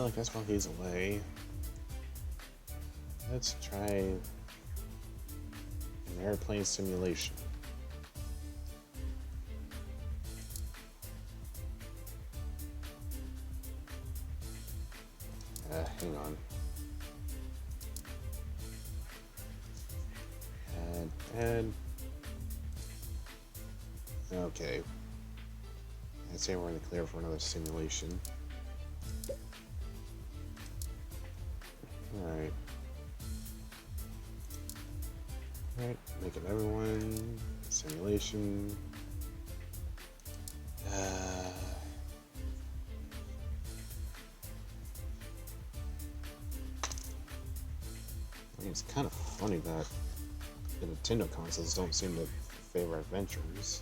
I guess while he's away, let's try an airplane simulation. Hang on. And okay. I'd say we're in the clear for another simulation. Alright. Alright, make it everyone. Simulation. I mean, it's kind of funny that the Nintendo consoles don't seem to favor adventures.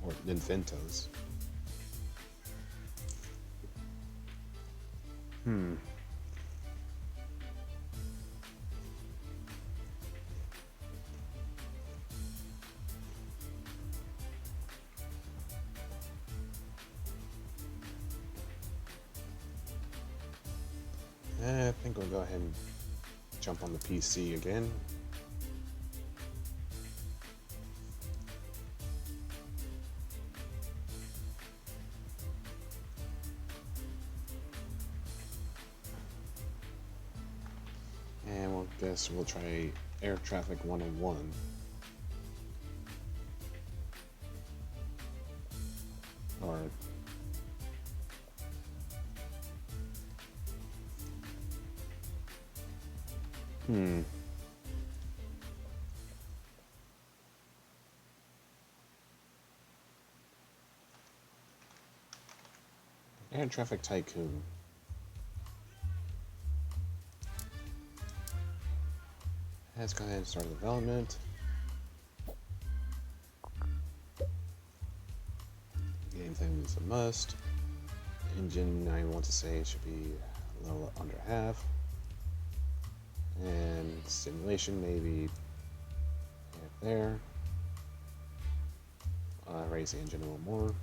Or Ninventos. I think we'll go ahead and jump on the PC again. And we'll try Air Traffic 101. Or Air Traffic Tycoon. Let's go ahead and start development. Game thing is a must. Engine, I want to say, should be a little under half. And simulation, maybe right there. Raise the engine a little more.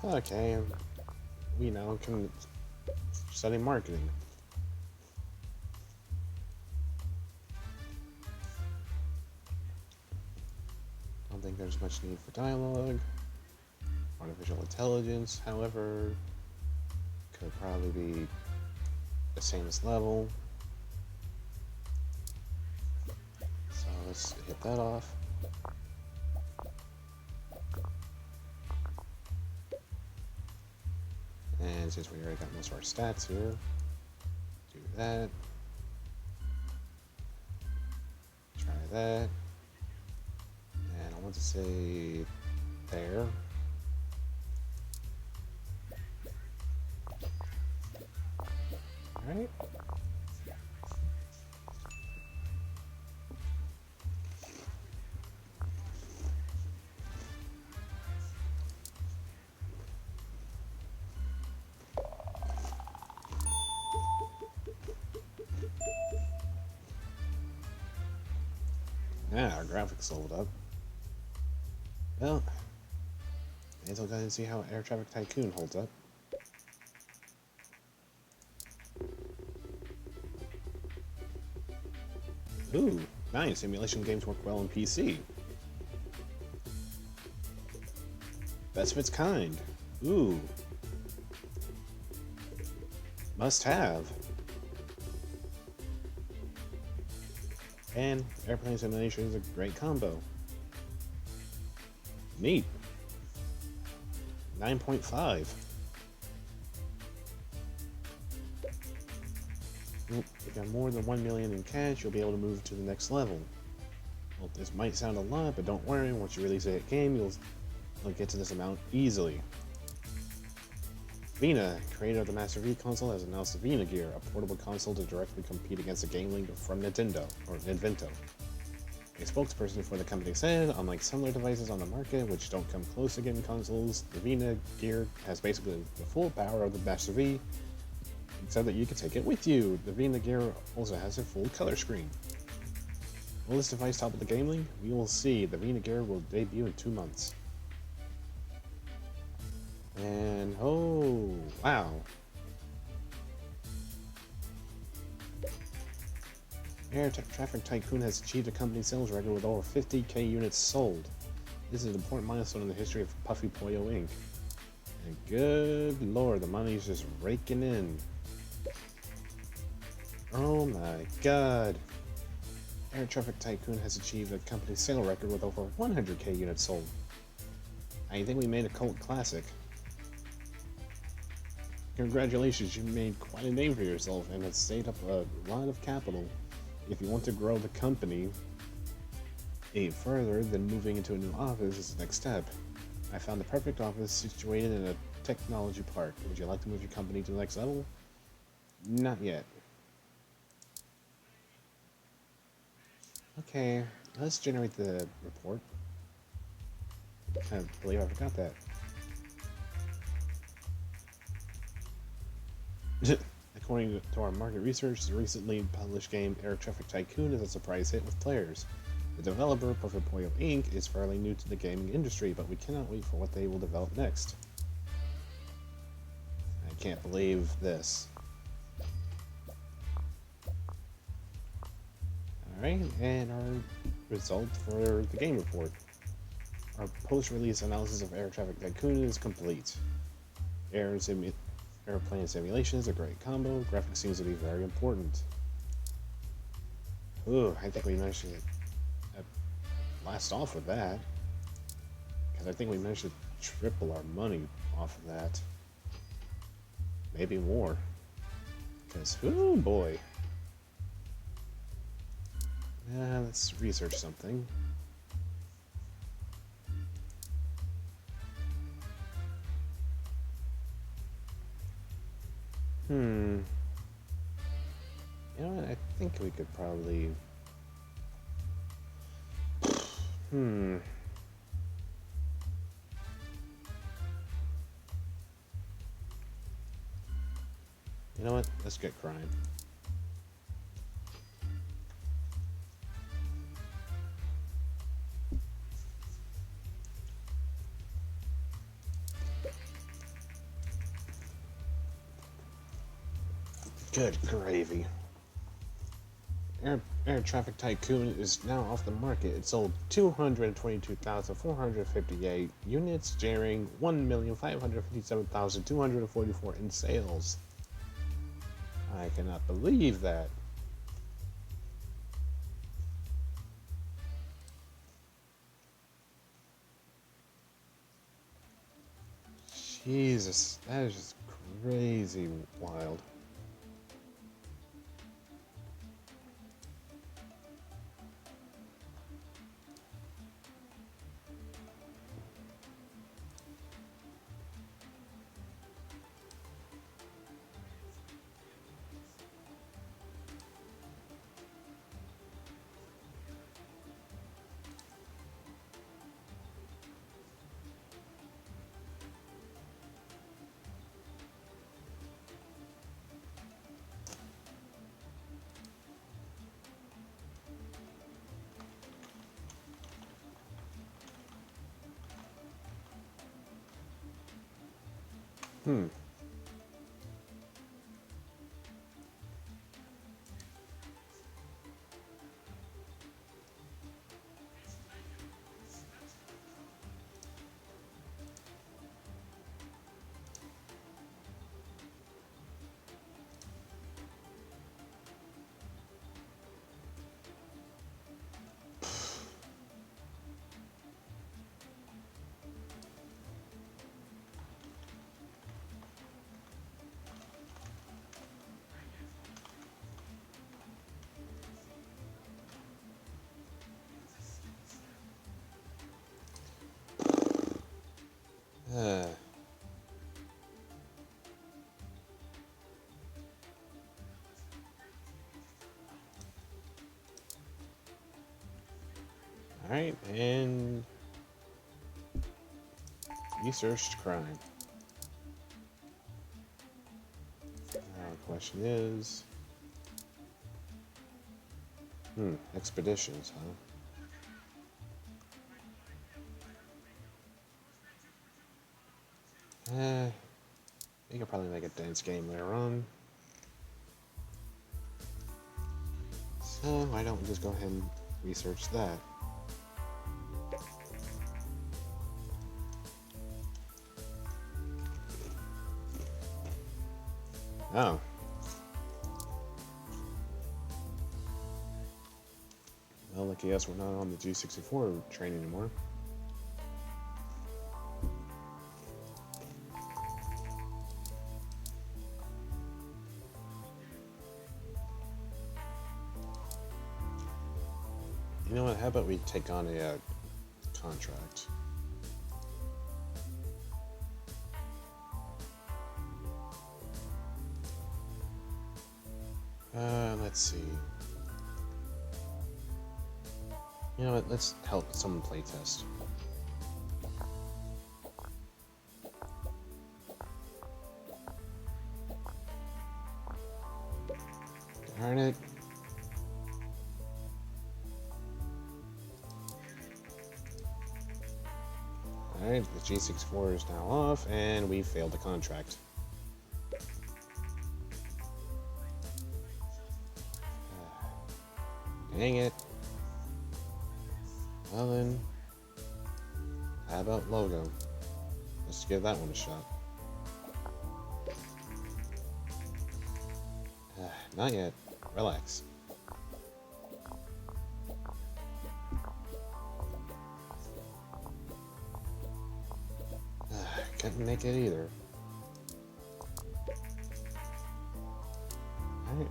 Okay, we now can study marketing. Don't think there's much need for dialogue. Artificial intelligence, however, could probably be the same as level. So let's hit that off. And since we already got most of our stats here, do that. Try that. And I want to say there. Alright. Our graphics leveled up. Well, let's go ahead and see how Air Traffic Tycoon holds up. Ooh, nice. Simulation games work well on PC. Best of its kind. Ooh. Must have. And airplane simulation is a great combo. Neat. 9.5. If you got more than 1 million in cash, you'll be able to move to the next level. Well, this might sound a lot, but don't worry, once you release a game, you'll get to this amount easily. Vina, creator of the Master V console, has announced the Vina Gear, a portable console to directly compete against the game link from Nintendo, or Ninvento. A spokesperson for the company said, unlike similar devices on the market which don't come close to gaming consoles, the Vina Gear has basically the full power of the Master V, except that you can take it with you. The Vina Gear also has a full color screen. Will this device topple the Game Link? We will see. The Vina Gear will debut in 2 months. And oh, wow. Air Traffic Tycoon has achieved a company sales record with over 50k units sold. This is an important milestone in the history of Puffy Poyo Inc. And good lord, the money's just raking in. Oh my god. Air Traffic Tycoon has achieved a company sale record with over 100k units sold. I think we made a cult classic. Congratulations, you made quite a name for yourself and have saved up a lot of capital. If you want to grow the company further, then moving into a new office is the next step. I found the perfect office situated in a technology park. Would you like to move your company to the next level? Not yet. Okay, let's generate the report. I can't believe I forgot that. According to our market research, the recently published game Air Traffic Tycoon is a surprise hit with players. The developer, Puffy Poyo Inc., is fairly new to the gaming industry, but we cannot wait for what they will develop next. I can't believe this. Alright, and our result for the game report. Our post-release analysis of Air Traffic Tycoon is complete. Airplane simulation is a great combo. Graphics seems to be very important. Ooh, I think we managed to blast off with that. Because I think we managed to triple our money off of that. Maybe more. Because, oh boy. Let's research something. You know what? I think we could probably... You know what? Let's get crime. Good gravy. Air Traffic Tycoon is now off the market. It sold 222,458 units, generating 1,557,244 in sales. I cannot believe that. Jesus, that is just crazy wild. Alright, and researched crime. Now the question is... expeditions, huh? We could probably make a dance game later on. So why don't we just go ahead and research that? Oh. Well, lucky us, we're not on the G64 train anymore. You know what, how about we take on a contract? Let's see. You know what, let's help someone playtest. Darn it. Alright, the G64 is now off, and we failed the contract. Dang it. Well then, how about logo? Let's give that one a shot. Not yet. Relax. Couldn't make it either. Alright.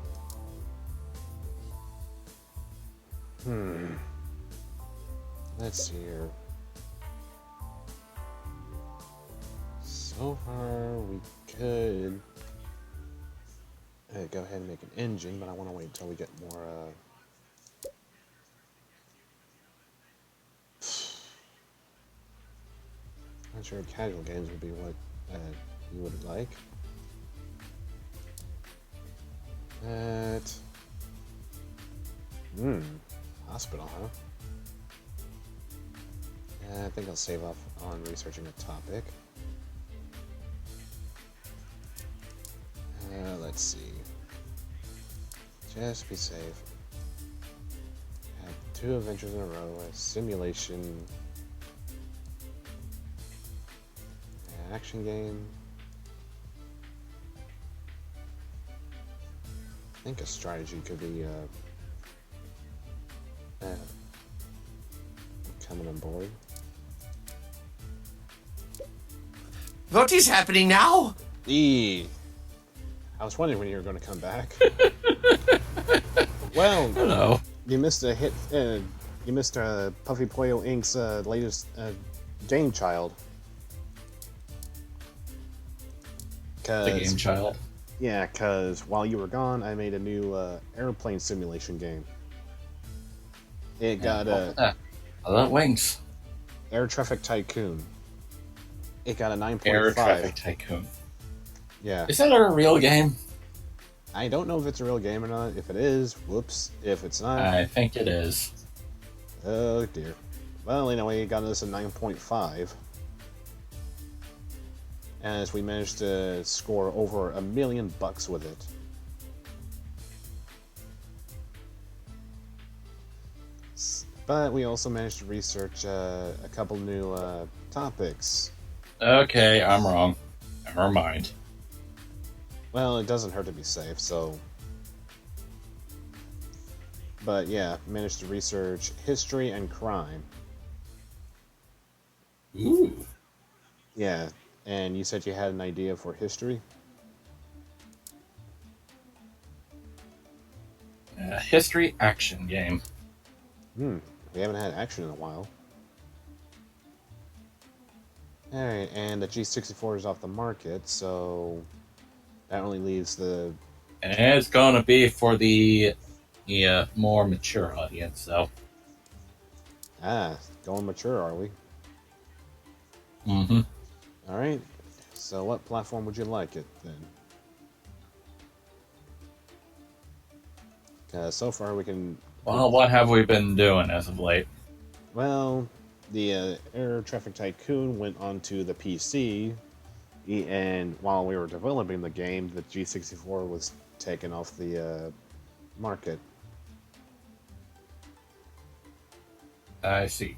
Let's see here. So far, we could go ahead and make an engine, but I want to wait until we get more, not sure casual games would be what you would like. Hospital, huh? I think I'll save off on researching a topic. Let's see. Just be safe. Have 2 adventures in a row, a simulation, an action game. I think a strategy could be coming on board. What is happening now? I was wondering when you were going to come back. Well, Hello. you missed a hit. You missed Puffy Poyo Inc.'s latest game child. The game child. Yeah, because while you were gone, I made a new airplane simulation game. It got I love wings. Air Traffic Tycoon. It got a 9.5. Air Traffic Tycoon. Yeah. Is that a real game? I don't know if it's a real game or not. If it is, whoops. If it's not, I think it is. oh dear. Well, anyway, it got us a 9.5. As we managed to score over $1 million with it. But we also managed to research a couple new topics. Okay, I'm wrong. Never mind. Well, it doesn't hurt to be safe, so... But yeah, managed to research history and crime. Ooh. Yeah, and you said you had an idea for history? History action game. We haven't had action in a while. Alright, and the G64 is off the market, so... That only leaves the... And it's gonna be for the more mature audience, though. Ah, going mature, are we? Mm-hmm. All right. So, what platform would you like it then? So far, we can. Well, what have we been doing as of late? Well, the Air Traffic Tycoon went onto the PC, and while we were developing the game, the G64 was taken off the market. I see.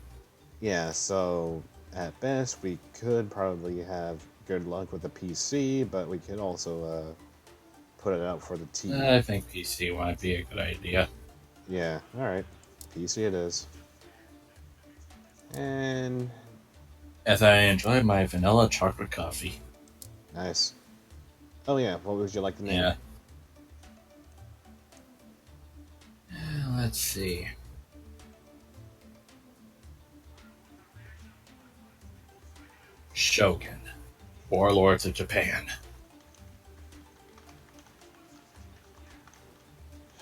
Yeah, so at best, we could probably have good luck with the PC, but we could also put it out for the TV. I think PC might be a good idea. Yeah, alright. PC it is. And As I enjoy my vanilla chocolate coffee. nice. Oh yeah, what would you like to name Yeah. it? Let's see. Shogun. Warlords of Japan.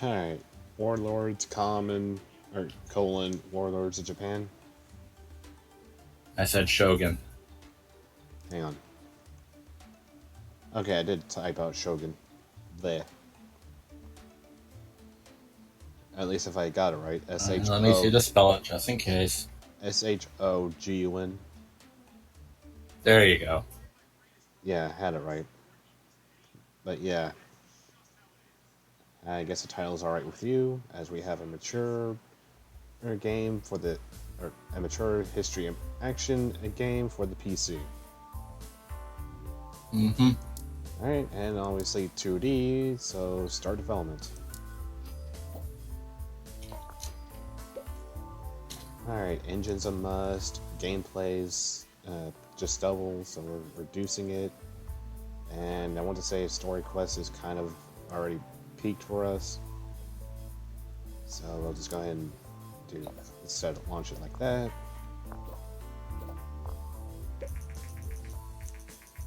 Alright. Warlords, common, or colon, Warlords of Japan. I said Shogun. Hang on. Okay, I did type out Shogun. There. At least if I got it right. Let me see the spell it just in case. Shogun. There you go. Yeah, I had it right. But yeah. I guess the title's alright with you, as we have a mature game for the. Or a mature history and action game for the PC. Mm-hmm. Alright, and obviously 2D, so start development. Alright, engine's a must, gameplay's just double, so we're reducing it. And I want to say story quest is kind of already peaked for us. So we'll just go ahead and instead launch it like that.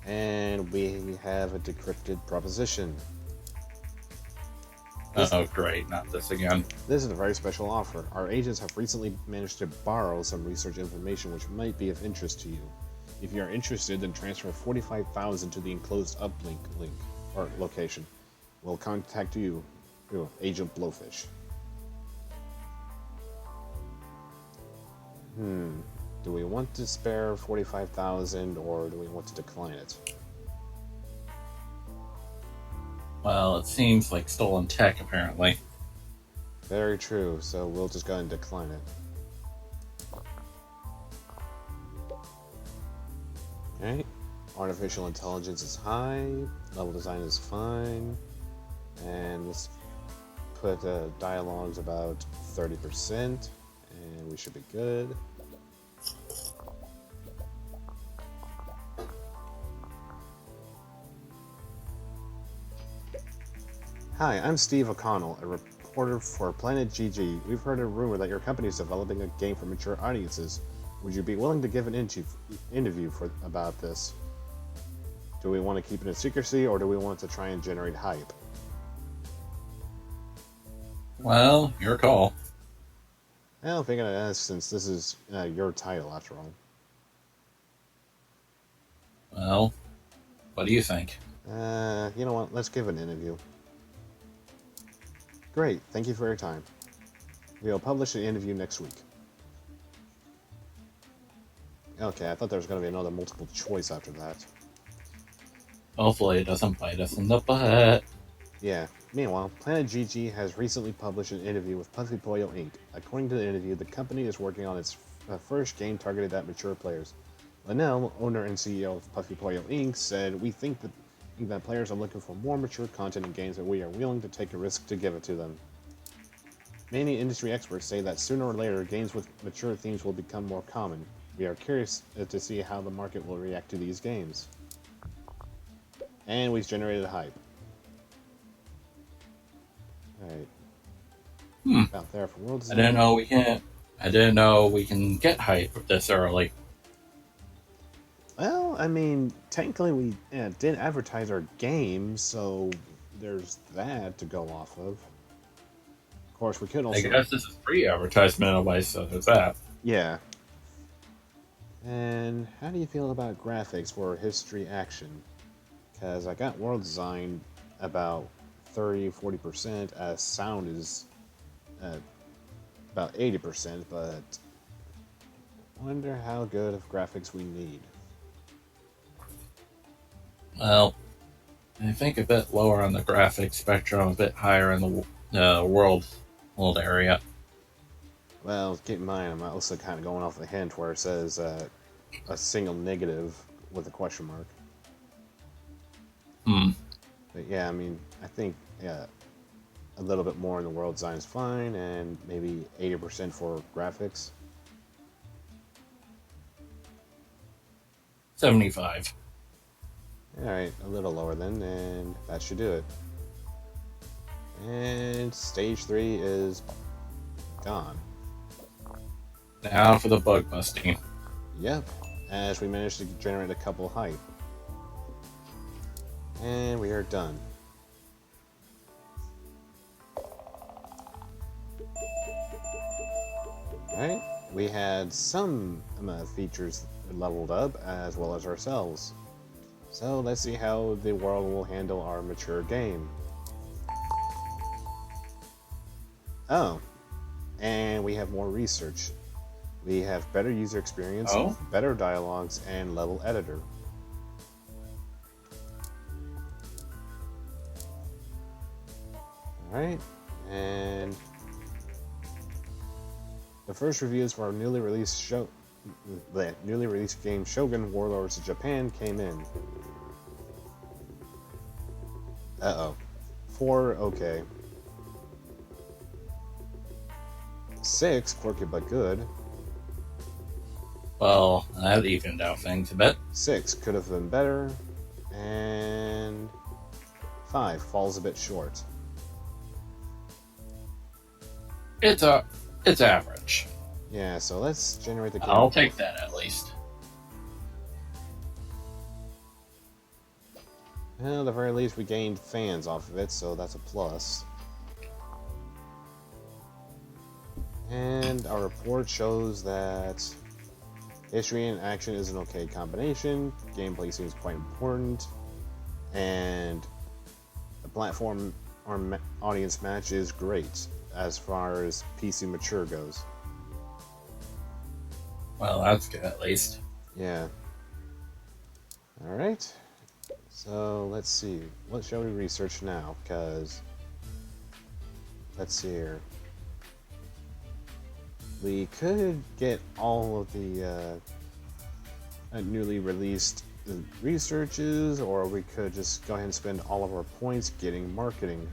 And we have a decrypted proposition. Oh, great. Not this again. This is a very special offer. Our agents have recently managed to borrow some research information which might be of interest to you. If you are interested, then transfer 45,000 to the enclosed uplink link or location. We'll contact you, Agent Blowfish. Do we want to spare 45,000 or do we want to decline it? Well, it seems like stolen tech, apparently. Very true, so we'll just go ahead and decline it. Alright, artificial intelligence is high, level design is fine, and let's put dialogues about 30%, and we should be good. Hi, I'm Steve O'Connell, a reporter for Planet GG. We've heard a rumor that your company is developing a game for mature audiences. Would you be willing to give an interview about this? Do we want to keep it in secrecy, or do we want to try and generate hype? Well, your call. I don't think I'd ask, since this is your title, after all. Well, what do you think? You know what? Let's give an interview. Great, thank you for your time. We'll publish an interview next week. Okay, I thought there was going to be another multiple choice after that. Hopefully it doesn't bite us in the butt. Yeah. Meanwhile, Planet GG has recently published an interview with Puffy Poyo Inc. According to the interview, the company is working on its first game targeted at mature players. Linnell, owner and CEO of Puffy Poyo Inc., said, "We think that players are looking for more mature content in games, and we are willing to take a risk to give it to them." Many industry experts say that sooner or later, games with mature themes will become more common. We are curious to see how the market will react to these games. And we've generated hype. Alright. Out there for world design. I didn't know we can get hype this early. Well, I mean, technically we didn't advertise our game, so there's that to go off of. Of course, we could also... I guess this is pre-advertisement anyway, so there's that. Yeah. And how do you feel about graphics for history action? Because I got world design about 30-40%, as sound is uh, about 80%, but I wonder how good of graphics we need. Well, I think a bit lower on the graphics spectrum, a bit higher in the world area. Well, keep in mind, I'm also kind of going off the hint where it says a single negative with a question mark. Hmm. But yeah, I mean, I think yeah, a little bit more in the world design is fine, and maybe 80% for graphics. 75. Alright, a little lower then, and that should do it. And stage 3 is gone. Now for the bug busting. Yep, as we managed to generate a couple hype. And we are done. Alright, we had some features leveled up as well as ourselves. So let's see how the world will handle our mature game. Oh, and we have more research. We have better user experience, Oh? better dialogues, and level editor. Alright, and the first reviews for our newly released game Shogun Warlords of Japan came in. Uh-oh. 4, okay. 6, quirky but good. Well, that evened out things a bit. 6, could have been better. And 5, falls a bit short. It's average. Yeah, so let's generate the game. I'll take that at least. Well, at the very least, we gained fans off of it, so that's a plus. And our report shows that history and action is an okay combination, gameplay seems quite important, and the platform or audience match is great as far as PC mature goes. Well, that's good at least. Yeah. Alright. So, let's see. What shall we research now? Because, let's see here. We could get all of the newly released researches, or we could just go ahead and spend all of our points getting marketing.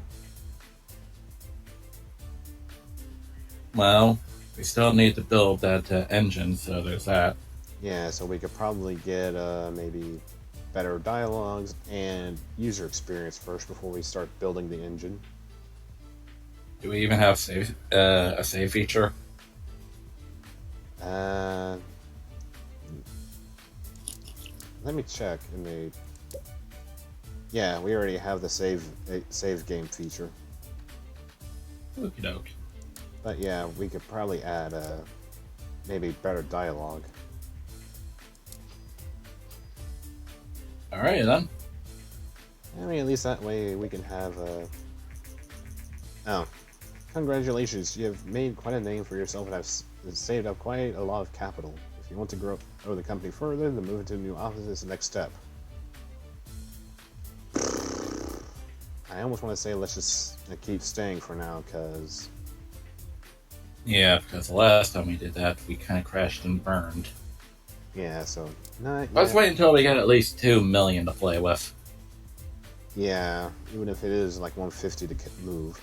Well, we still need to build that engine, so there's that. Yeah, so we could probably get maybe better dialogues and user experience first before we start building the engine. Do we even have a save feature? Let me check in the. Yeah, we already have the save game feature. Okie doke. But yeah, we could probably add maybe better dialogue. Alright then. I mean, at least that way we can have Oh, congratulations! You have made quite a name for yourself and have saved up quite a lot of capital. If you want to grow the company further, then move into new offices is the next step. I almost want to say let's just keep staying for now, because... Yeah, because the last time we did that, we kind of crashed and burned. Yeah, so... Not Let's yet. wait until we get at least 2 million to play with. Yeah, even if it is like 150 to move.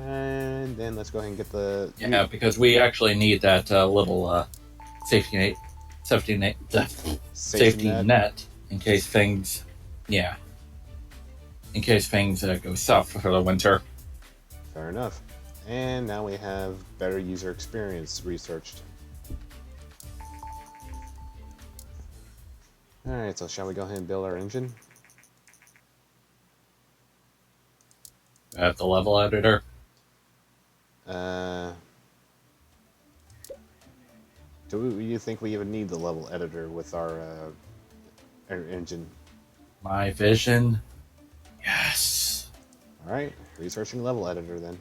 And then let's go ahead and get the... Yeah, because we actually need that little safety net in case things... Yeah. In case things go south for the winter. Fair enough. And now we have better user experience researched. Alright, so shall we go ahead and build our engine? At the level editor. Do you think we even need the level editor with our engine? My vision, yes. All right, researching level editor then.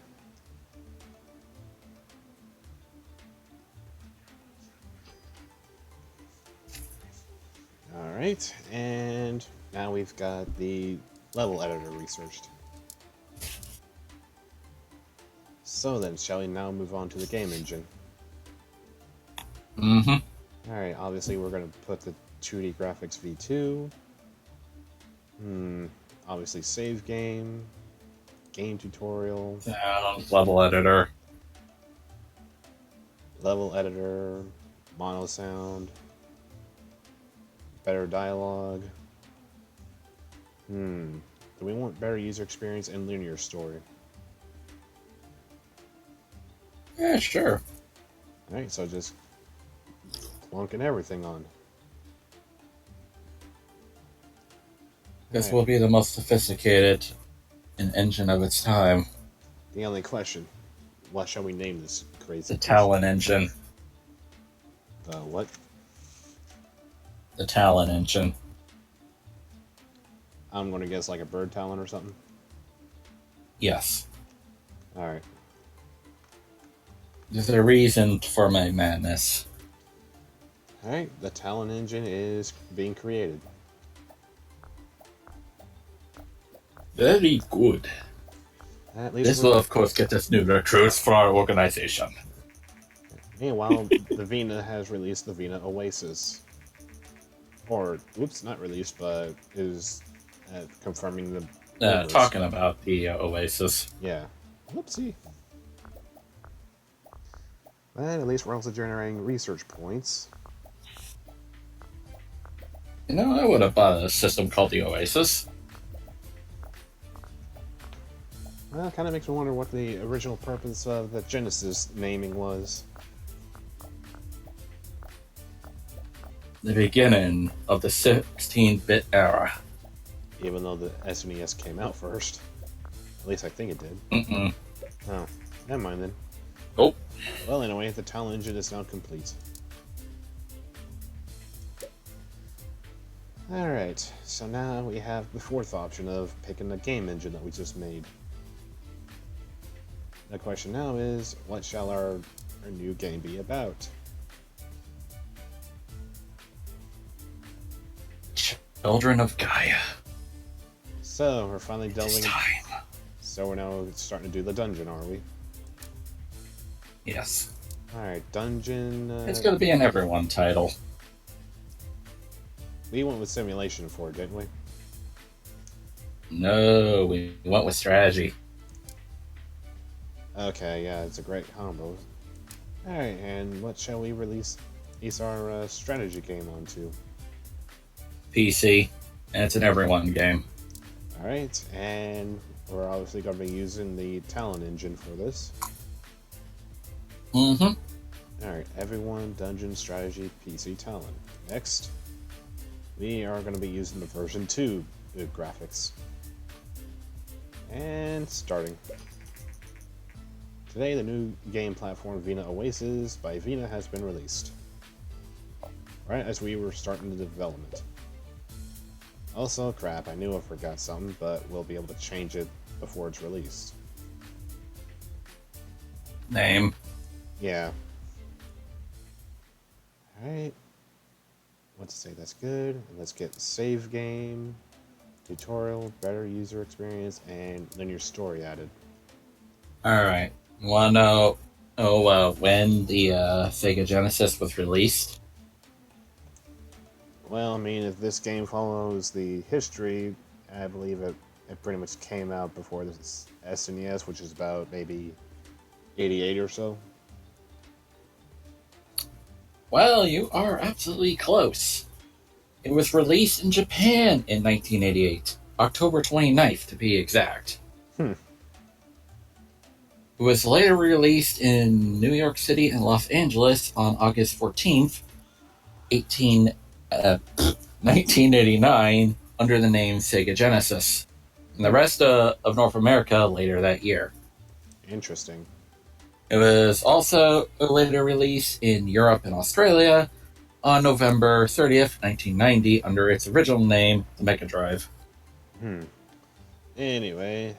All right, and now we've got the level editor researched. So then, shall we now move on to the game engine? Mm-hmm. Alright, obviously we're going to put the 2D graphics V2. Obviously save game, game tutorial, Sound, level editor. level editor, mono sound, better dialogue. Do we want better user experience and linear story? Yeah, sure. Alright, so just plunking everything on. This Alright, will be the most sophisticated engine of its time. the only question, what shall we name this crazy The piece? Talon engine. What? The Talon engine. I'm going to guess like a bird talon or something. Yes. Alright. There's a reason for my madness. Alright, the Talon engine is being created. Very good. At least This will, of course, get us new recruits for our organization. Meanwhile, the Vina has released the Vina Oasis. Or, oops, not released, but is confirming the rumors. Talking about the Oasis. Yeah. Whoopsie. And at least we're also generating research points. You know, I would have bought a system called the Oasis. Well, it kind of makes me wonder what the original purpose of the Genesis naming was. The beginning of the 16-bit era. Even though the SNES came out first. At least I think it did. Mm-mm. Oh, never mind then. Oh. Well, anyway, the Talon engine is now complete. Alright, so now we have the fourth option of picking the game engine that we just made. The question now is, what shall our new game be about? Children of Gaia. So, we're finally It's delving... time. So we're now starting to do the dungeon, are we? Yes. Alright, dungeon... It's going to be an everyone title. We went with simulation for it, didn't we? No, we went with strategy. Okay, yeah, it's a great combo. Alright, and what shall we release our strategy game onto? PC. And it's an everyone game. Alright, and we're obviously going to be using the Talon engine for this. Mm-hmm. Alright, everyone, dungeon, strategy, PC, Talon. Next, we are going to be using the version 2 graphics. And starting. Today, the new game platform Vina Oasis by Vina has been released. Right as we were starting the development. Also, crap, I knew I forgot something, but we'll be able to change it before it's released. Name. Yeah. Alright. What to say, that's good. And let's get save game, tutorial, better user experience, and linear story added. Alright. Want to know when the Sega Genesis was released? Well, I mean, if this game follows the history, I believe it pretty much came out before the SNES, which is about maybe 88 or so. Well, you are absolutely close. It was released in Japan in 1988, October 29th to be exact. It was later released in New York City and Los Angeles on August 14th, 1989, under the name Sega Genesis, and the rest of North America later that year. Interesting. It was also a later release in Europe and Australia on November 30th, 1990, under its original name, the Mega Drive. Anyway,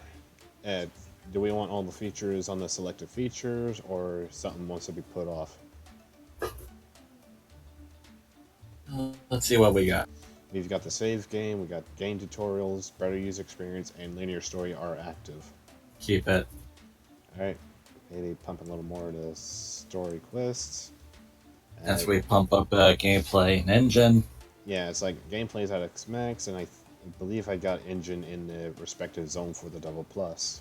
uh, do we want all the features on the selected features, or something wants to be put off? Let's see what we got. We've got the save game, we got game tutorials, better user experience, and linear story are active. Keep it. Alright, maybe pump a little more to story quests. As we pump up gameplay and engine. Yeah, it's like gameplay's at X max, and I believe I got engine in the respective zone for the double plus.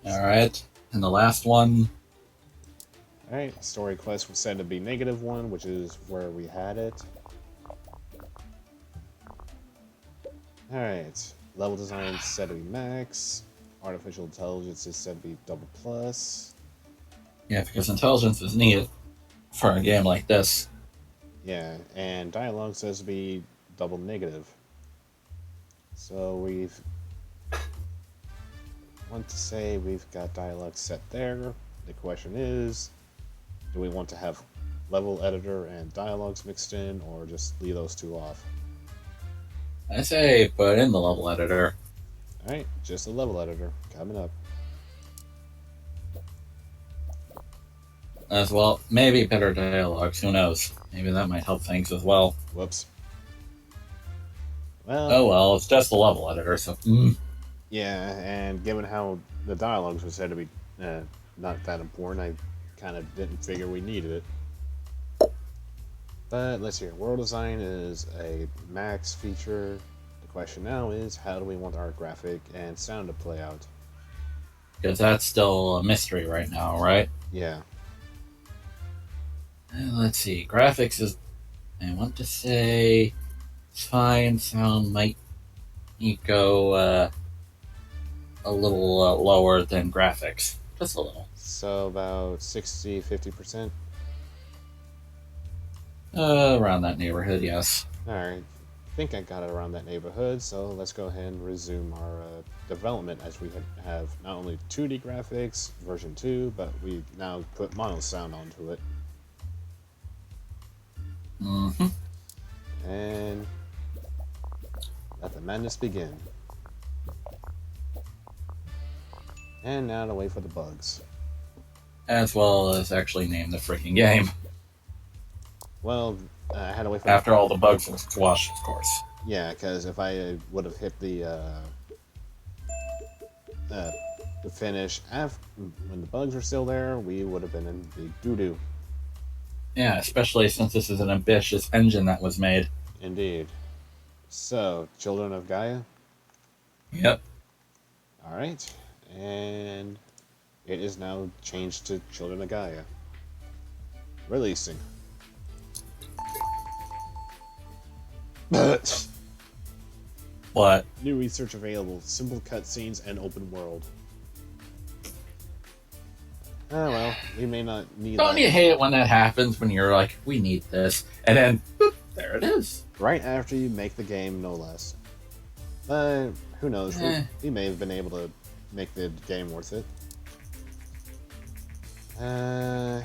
Alright, and the last one. Alright, story quest was said to be -1, which is where we had it. Alright, level design is said to be max. Artificial intelligence is said to be double plus. Yeah, because intelligence is needed for a game like this. Yeah, and dialogue says to be double negative. So we've want to say we've got dialogue set there. The question is, do we want to have level editor and dialogues mixed in, or just leave those two off? I say put in the level editor. Alright, just a level editor coming up. As well, maybe better dialogues, who knows? Maybe that might help things as well. Whoops. Well, Oh well, it's just a level editor, so... Yeah, and given how the dialogues were said to be not that important, I kind of didn't figure we needed it. But let's hear. World design is a max feature. The question now is, how do we want our graphic and sound to play out? Because that's still a mystery right now, right? Yeah. Let's see. Graphics is... I want to say... fine. Sound might go a little lower than graphics. Just a little. So about 60-50%? Around that neighborhood, yes. Alright. I think I got it around that neighborhood, so let's go ahead and resume our development, as we have not only 2D graphics, version 2, but we now put mono sound onto it. Mm-hmm. And let the madness begin. And now to wait for the bugs. As well as actually name the freaking game. Well, I had to wait for After all the bugs were squashed, of course. Yeah, because if I would have hit the finish when the bugs were still there, we would have been in big doo-doo. Yeah, especially since this is an ambitious engine that was made. Indeed. So, Children of Gaia? Yep. Alright. And it is now changed to Children of Gaia. Releasing. What? New research available. Simple cutscenes and open world. Oh well, we may not need Don't that. you hate it when that happens, when you're like, we need this, and then, boop, there it is. Right after you make the game, no less. But who knows? We may have been able to make the game worth it. Well,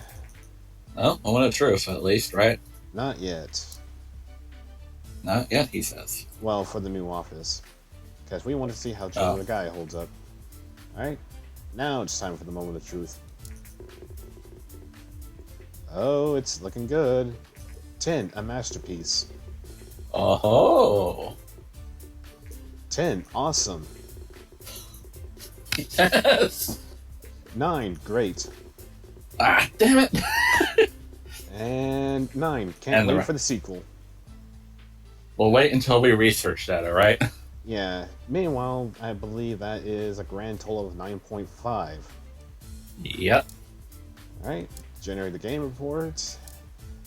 moment of truth, at least, right? Not yet. Not yet, he says. Well, for the new office. Because we want to see how Children of Gaia holds up. Alright, now it's time for the moment of truth. Oh, it's looking good. 10, a masterpiece. Oh. 10, awesome. Yes. 9, great. Ah, damn it. And 9, can't wait for the sequel. We'll wait until we research that, alright? Yeah, meanwhile, I believe that is a grand total of 9.5. Yep. Alright, generate the game report,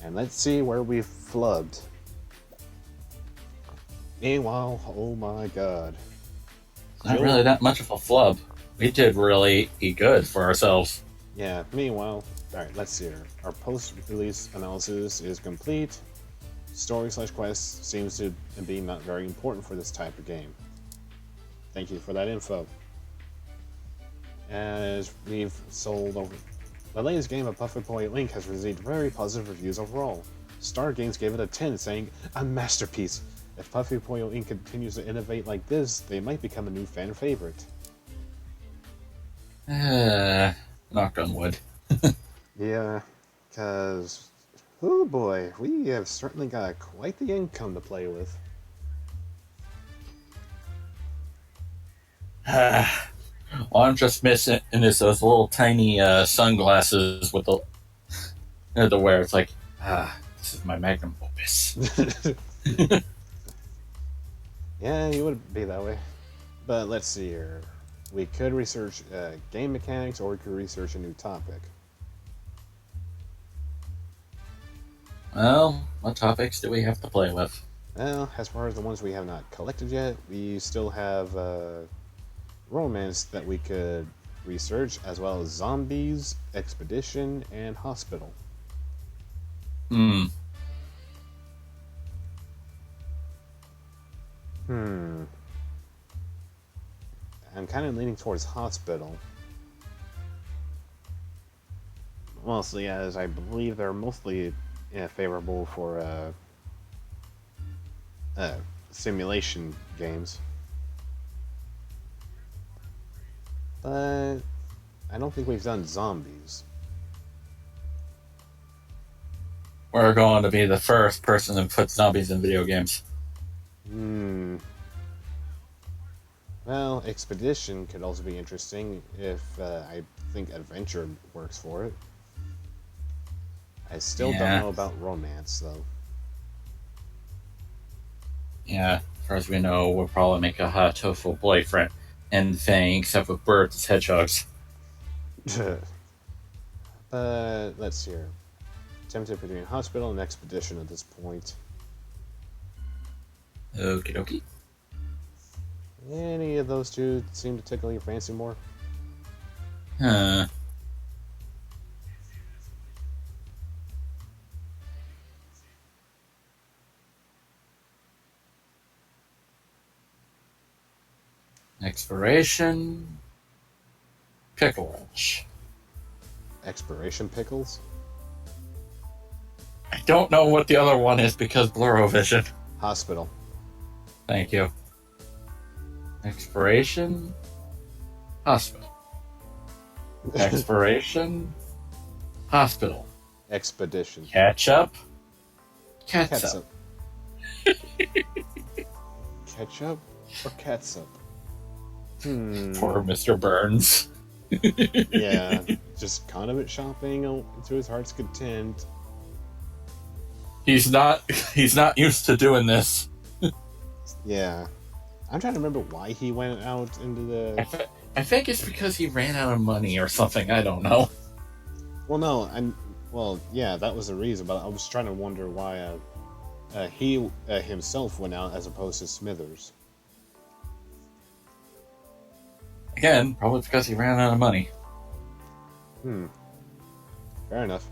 and let's see where we've flubbed. Meanwhile, oh my god. Not really that much of a flub. We did really good for ourselves. Yeah, meanwhile, alright, let's see here. Our post-release analysis is complete. Story/quest seems to be not very important for this type of game. Thank you for that info. as we've sold over. The latest game of Puffy Poyo Inc. has received very positive reviews overall. Star Games gave it a 10, saying, "A masterpiece. If Puffy Poyo Inc. continues to innovate like this, they might become a new fan favorite." Knock on wood. Yeah, because, oh boy, we have certainly got quite the income to play with. All I'm just missing is those little tiny sunglasses with the wear. It's like, this is my magnum opus. Yeah, you would be that way. But let's see here. We could research game mechanics, or we could research a new topic. Well, what topics do we have to play with? Well, as far as the ones we have not collected yet, we still have romance that we could research, as well as zombies, expedition, and hospital. I'm kind of leaning towards hospital. Mostly as I believe they're mostly favorable for simulation games. But I don't think we've done zombies. We're going to be the first person to put zombies in video games. Well, expedition could also be interesting if I think adventure works for it. I still don't know about romance, though. Yeah, as far as we know, we'll probably make a hot tofu boyfriend and thing, except with birds, hedgehogs. But let's see here. Tempted between hospital and expedition at this point. Okie dokie. Any of those two seem to tickle your fancy more? Exploration. Pickle Ranch. Exploration pickles? I don't know what the other one is because Blurrovision. Hospital. Thank you. Exploration. Hospital. Exploration. Hospital. Expedition. Ketchup. Catsup. Ketchup or catsup? Poor Mr. Burns. Yeah, just condiment shopping to his heart's content. He's not used to doing this. Yeah. I'm trying to remember why he went out into the... I think it's because he ran out of money or something. I don't know. Well, no, well, yeah, that was the reason, but I was trying to wonder why he himself went out as opposed to Smithers. Again, probably because he ran out of money. Fair enough.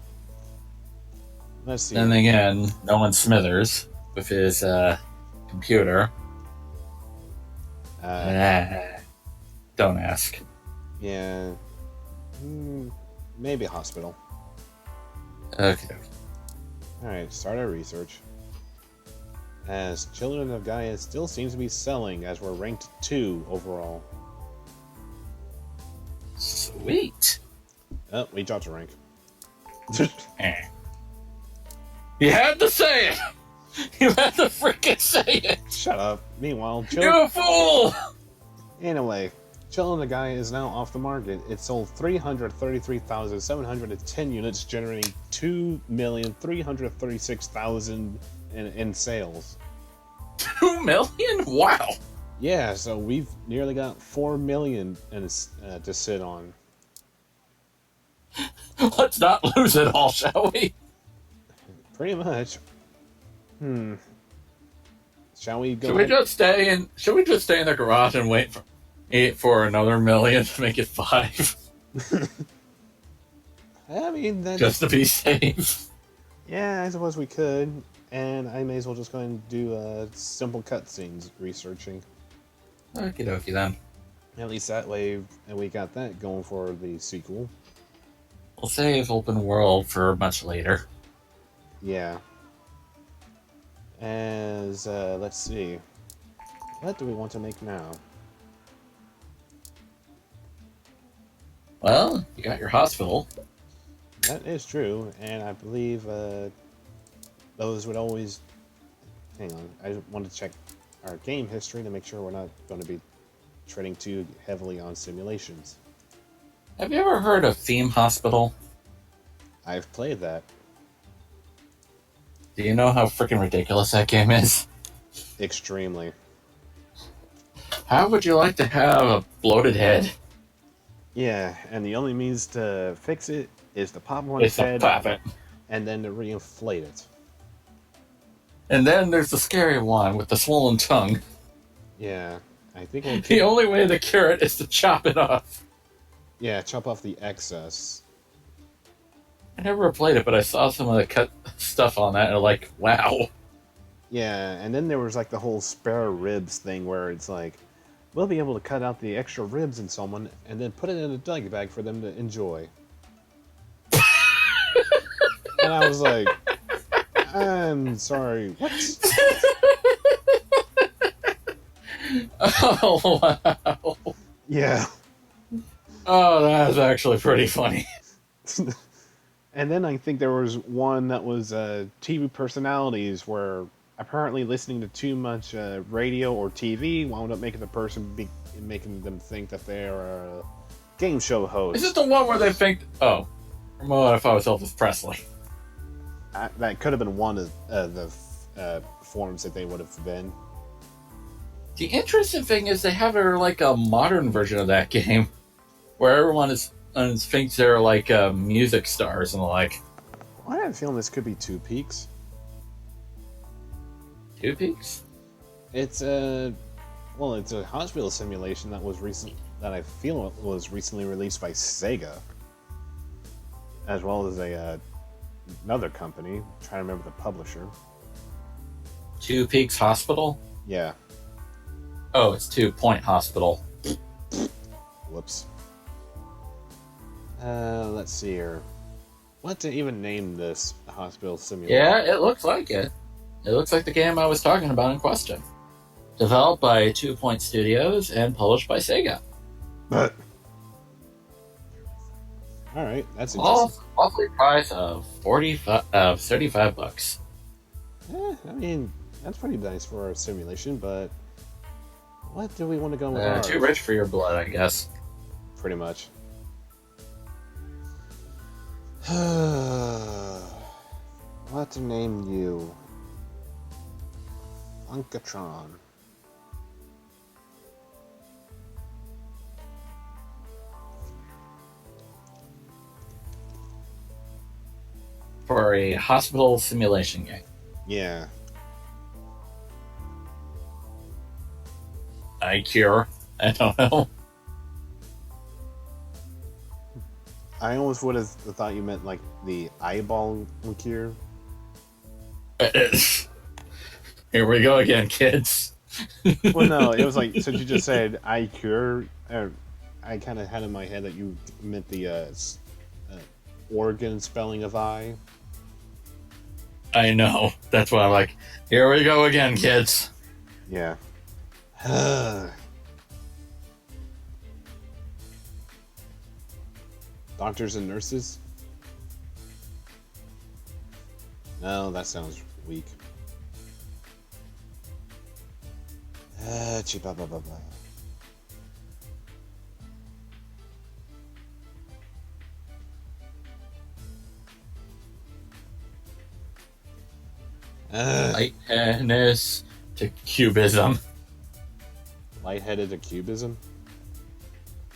Let's see. Then again, knowing Smithers with his computer. Don't ask. Yeah. Maybe hospital. Okay. Alright, start our research. As Children of Gaia still seems to be selling, as we're ranked 2 overall. Sweet. Oh, we dropped a rank. You had to say it! You had to freaking say it! Shut up. Meanwhile, You fool! Anyway, Children of Gaia is now off the market. It sold 333,710 units, generating 2,336,000 in sales. 2 million? Wow! Yeah, so we've nearly got 4 million to sit on. Let's not lose it all, shall we? Pretty much. Shall we go? Should we just stay in the garage and wait for another million to make it 5? I mean, just to be safe. Yeah, I suppose we could, and I may as well just go and do simple cutscenes researching. Okie dokie then. At least that way, and we got that going for the sequel. We'll save open world for much later. Yeah. As, let's see. What do we want to make now? Well, you got your hospital. That is true, and I believe those would always... Hang on, I want to check our game history to make sure we're not going to be treading too heavily on simulations. Have you ever heard of Theme Hospital? I've played that. Do you know how freaking ridiculous that game is? Extremely. How would you like to have a bloated head? Yeah, and the only means to fix it is to pop one's It's to head pop it. and then to reinflate it. And then there's the scary one with the swollen tongue. Yeah, I think we'll The only way to cure it is to chop it off. yeah, chop off the excess. I never played it, but I saw some of the cut stuff on that, and I'm like, wow. Yeah, and then there was like the whole spare ribs thing where it's like, we'll be able to cut out the extra ribs in someone and then put it in a doggy bag for them to enjoy. And I was like, I'm sorry, what? Oh, wow. Yeah. Oh, that was actually pretty funny. And then I think there was one that was TV personalities where apparently listening to too much radio or TV wound up making the person making them think that they are a game show host. Is it the one where they think, oh, well, if I was Elvis Presley? That could have been one of the forms that they would have been. The interesting thing is they have like a modern version of that game where everyone thinks they're like music stars and the like. I have a feeling this could be Two Peaks. Two Peaks? It's a hospital simulation that was I feel was recently released by Sega, as well as another company. I'm trying to remember the publisher. Two Peaks Hospital? Yeah. Oh, it's 2 Point Hospital. Whoops. Let's see here. What to even name this hospital simulation? Yeah, it looks like it. It looks like the game I was talking about in question. Developed by 2 Point Studios and published by Sega. But all right, that's interesting. Monthly price of $35. I mean, that's pretty nice for a simulation, but what do we want to go with? Too rich for your blood, I guess. Pretty much. What to name you? Funkatron. For a hospital simulation game. Yeah. iCure. I don't know. I almost would have thought you meant like the eyeball cure. Here we go again, kids. Well, no, it was like, since you just said eye cure, I kind of had in my head that you meant the organ spelling of eye. I know. That's why I'm like, here we go again, kids. Yeah. Doctors and nurses? No, that sounds weak. Chi-ba-ba-ba-ba. Lightheadedness to cubism. Lightheaded to cubism?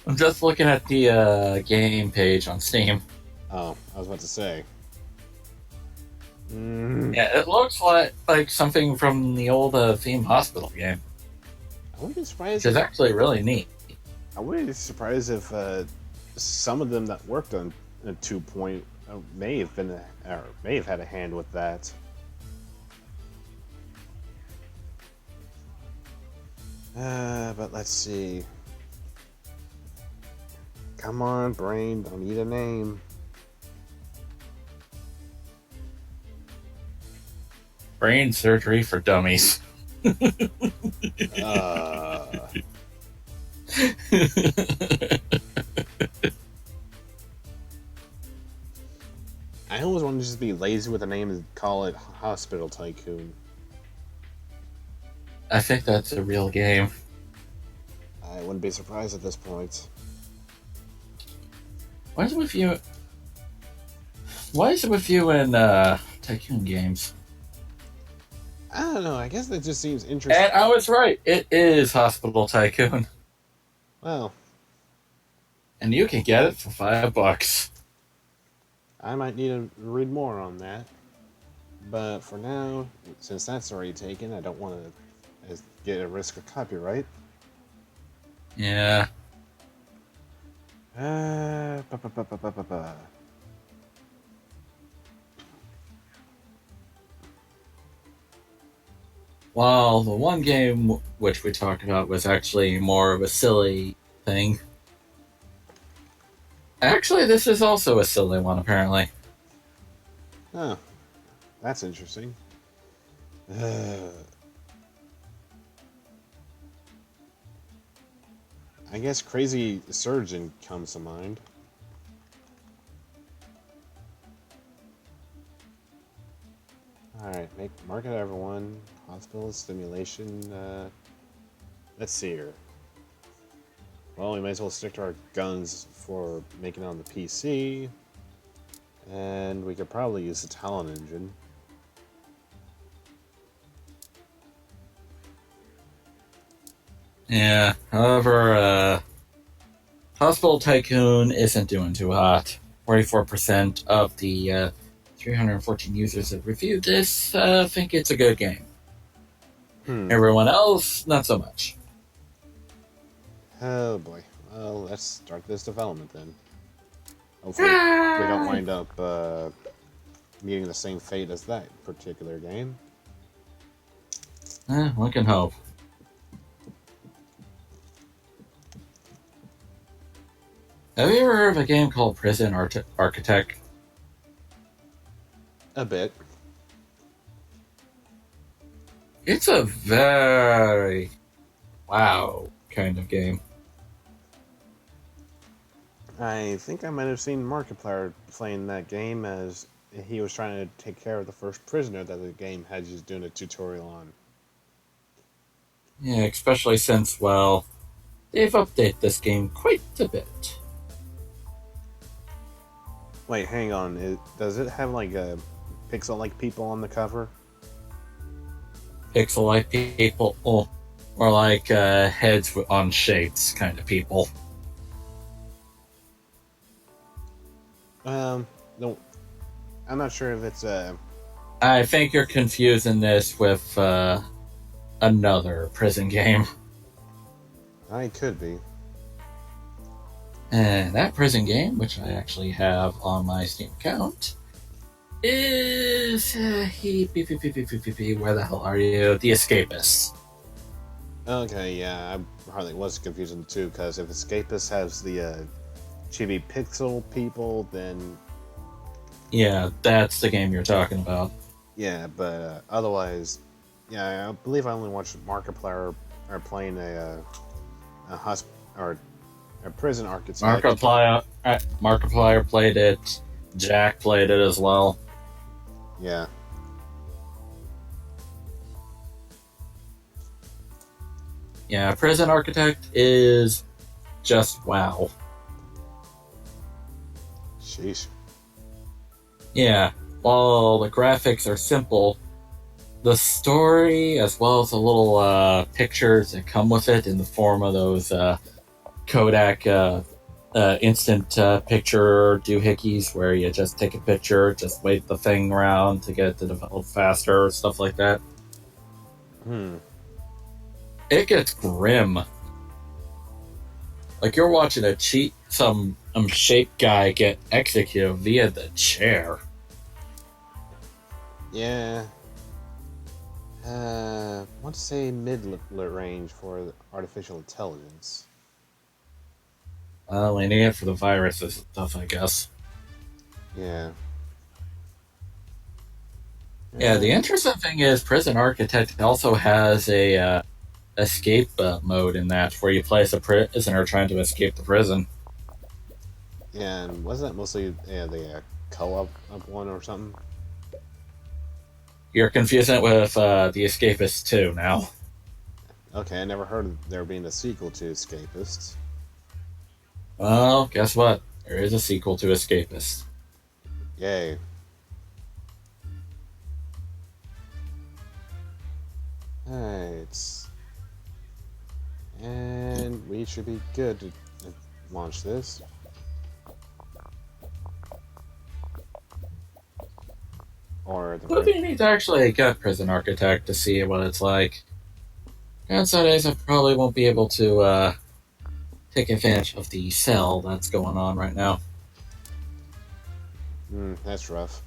I'm just looking at the game page on Steam. Oh, I was about to say. Yeah, it looks like something from the old Theme Hospital game. I wouldn't be surprised. Which is actually really neat. I wouldn't be surprised if some of them that worked on 2 Point may have had a hand with that. But let's see. Come on, brain. I need a name. Brain surgery for dummies. Uh, I always want to just be lazy with a name and call it Hospital Tycoon. I think that's a real game. I wouldn't be surprised at this point. Why is it with you? Why is it with you in Tycoon games? I don't know. I guess that just seems interesting. And I was right. It is Hospital Tycoon, Well, and you can get it for $5. I might need to read more on that. But for now, since that's already taken, I don't want to get a risk of copyright. Yeah. Ba, ba, ba, ba, ba, ba, ba. Well, the one game which we talked about was actually more of a silly thing. Actually, this is also a silly one, apparently. Oh, that's interesting. I guess Crazy Surgeon comes to mind. Alright, market everyone. Hospital stimulation. Let's see here. Well, we might as well stick to our guns for making it on the PC. And we could probably use the Talon engine. Yeah, however, Hospital Tycoon isn't doing too hot. 44% of the 314 users that reviewed this think it's a good game. Everyone else, not so much. Oh boy. Well, let's start this development then. Hopefully we don't wind up meeting the same fate as that particular game. One can hope. Have you ever heard of a game called Prison Architect? A bit. It's a very wow kind of game. I think I might have seen Markiplier playing that game as he was trying to take care of the first prisoner that the game had just doing a tutorial on. Yeah, especially since, well, they've updated this game quite a bit. Wait, hang on. Does it have like a pixel-like people on the cover? Pixel-like people, or like heads on shapes kind of people. No, I'm not sure if it's I think you're confusing this with another prison game. I could be. And that prison game, which I actually have on my Steam account, is where the hell are you? The Escapist. Okay, yeah, I hardly was confusing too, because if Escapist has the chibi pixel people, then Yeah, that's the game you're talking about. yeah, but otherwise, yeah, I believe I only watched Markiplier or playing a prison architect. Markiplier played it. Jack played it as well. Yeah. Yeah, Prison Architect is just wow. Sheesh. Yeah, while the graphics are simple, the story, as well as the little pictures that come with it in the form of those Kodak instant picture doohickeys, where you just take a picture, just wait the thing around to get it to develop faster, stuff like that. It gets grim. Like you're watching some shape guy get executed via the chair. Yeah. I want to say mid range for artificial intelligence. They need it for the viruses and stuff, I guess. Yeah. Yeah, the interesting thing is Prison Architect also has a escape mode in that, where you play as a prisoner trying to escape the prison. Yeah, and wasn't that mostly the co-op one or something? You're confusing it with The Escapist 2 now. Okay, I never heard of there being a sequel to Escapist. Well, guess what? There is a sequel to Escapist. Yay. Alright. And we should be good to launch this. Or the But you need to actually get Prison Architect to see what it's like. Nowadays, I probably won't be able to take advantage of the sell that's going on right now. That's rough.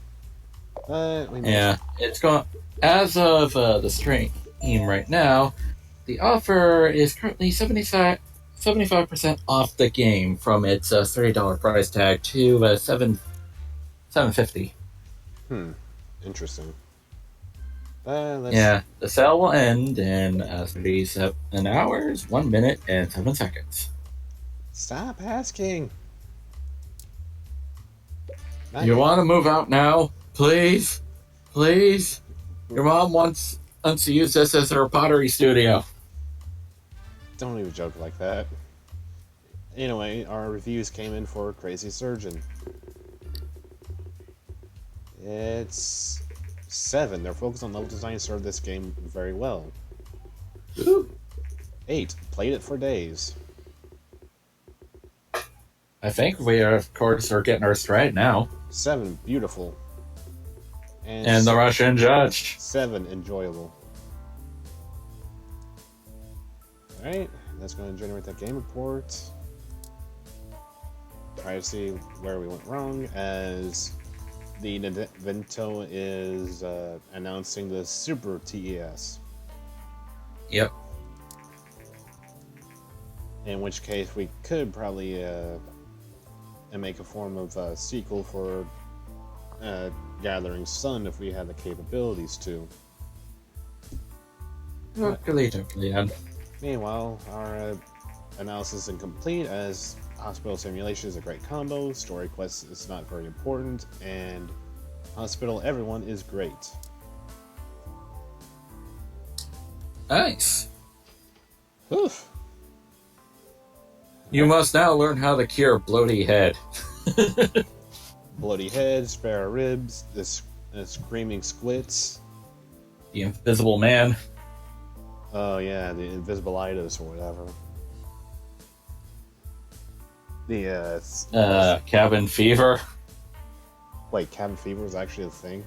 But we Yeah, it's going. As of the stream right now, the offer is currently 75% off the game from its $30 price tag to $7.50. Interesting. Yeah, the sale will end in 37 hours, 1 minute, and 7 seconds. Stop asking. You want to move out now? Please? Please? Your mom wants us to use this as her pottery studio. Don't even joke like that. Anyway, our reviews came in for Crazy Surgeon. It's 7. Their focus on level design served this game very well. Ooh. 8. Played it for days. I think we are, of course, are getting our stride now. 7. Beautiful. And the Russian judge. 7. Enjoyable. Alright, that's going to generate that game report. Try to see where we went wrong, as the Nintendo is announcing the Super TES. Yep. In which case, we could probably make a form of sequel for Gathering Sun if we had the capabilities to. Totally. Meanwhile, our analysis is incomplete, as Hospital Simulation is a great combo, Story Quest is not very important, and Hospital Everyone is great. Nice. Oof. You must now learn how to cure bloaty head. Bloody head, spare ribs, the screaming squits. The Invisible Man. Oh yeah, the invisibilitis or whatever. The Cabin Fever. wait, cabin fever is actually a thing?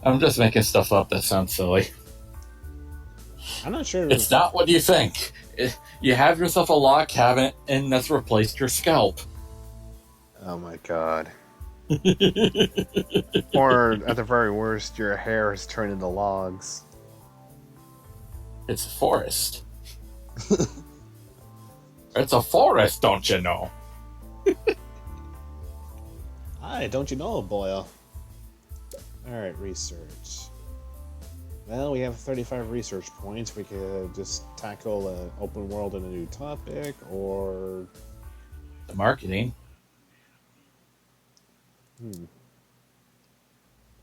I'm just making stuff up that sounds silly. I'm not sure. It's not what you think. You have yourself a log cabin, and that's replaced your scalp. Oh my god. Or at the very worst, your hair has turned into logs. It's a forest. It's a forest, don't you know? Hi, don't you know, boy? Alright, research. Well, we have 35 research points. We could just tackle an open world and a new topic, or... The marketing.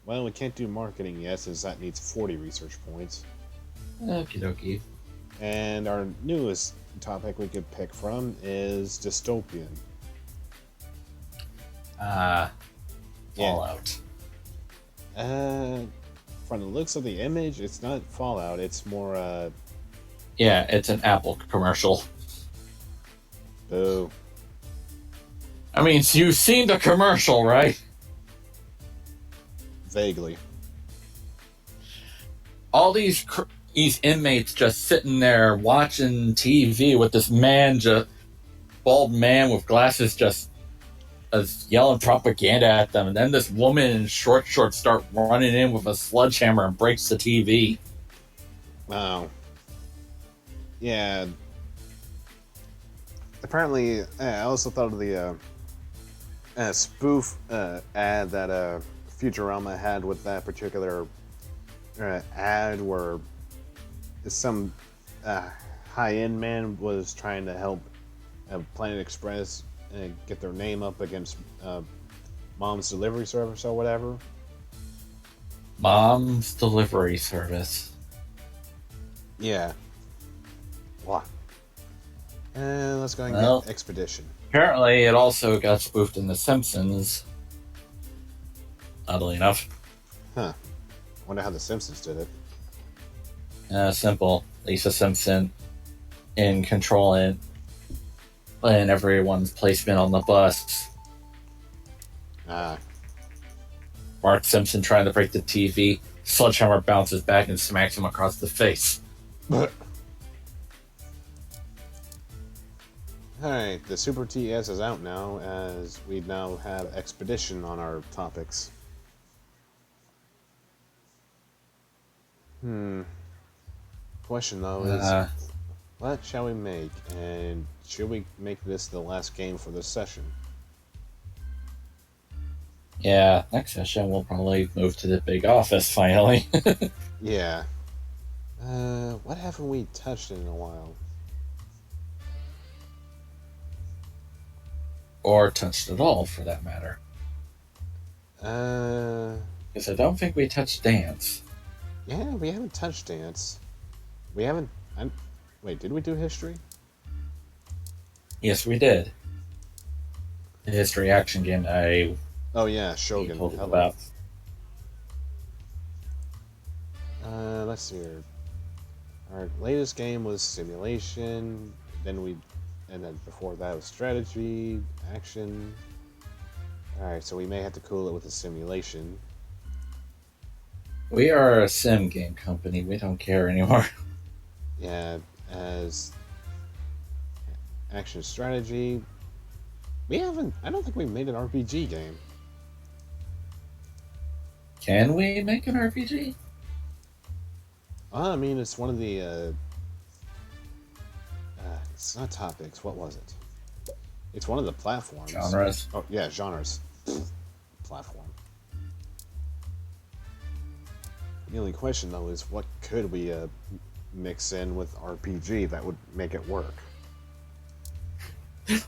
Well, we can't do marketing yet, since that needs 40 research points. Okie dokie. And our newest topic we could pick from is dystopian. Fallout. From the looks of the image, it's not Fallout. It's more. Yeah, it's an Apple commercial. Boo. I mean, you've seen the commercial, right? Vaguely. All these inmates just sitting there watching TV with this man, bald man with glasses, just yelling propaganda at them, and then this woman in short shorts start running in with a sledgehammer and breaks the TV. Wow. Yeah. apparently, I also thought of the spoof ad that Futurama had with that particular ad where some high-end man was trying to help Planet Express get their name up against Mom's Delivery Service or whatever. Mom's delivery service. Yeah. What? Let's go ahead and Well, get Expedition. apparently, it also got spoofed in The Simpsons. Oddly enough. Huh. Wonder how the Simpsons did it. Simple. Lisa Simpson in control and everyone's placement on the bus. Ah. Mark Simpson trying to break the TV. Sledgehammer bounces back and smacks him across the face. Alright, the Super TS is out now, as we now have Expedition on our topics. Question though is, what shall we make? And should we make this the last game for this session? Yeah, next session we'll probably move to the big office finally. Yeah. What haven't we touched in a while? Or touched at all, for that matter. Because I don't think we touched dance. Yeah, we haven't touched dance. We haven't. Wait, did we do history? Yes, we did. The history action game I Oh yeah, Shogun. told Hello. about. Let's see here. Our latest game was simulation. And then before that was strategy, action. All right, so we may have to cool it with a simulation. We are a sim game company. We don't care anymore. Yeah, as action strategy. We haven't. I don't think we've made an RPG game. Can we make an RPG? I mean, it's one of the. It's not topics. What was it? It's one of the platforms. Genres? Oh yeah, genres. Platform. The only question though is, what could we mix in with RPG that would make it work?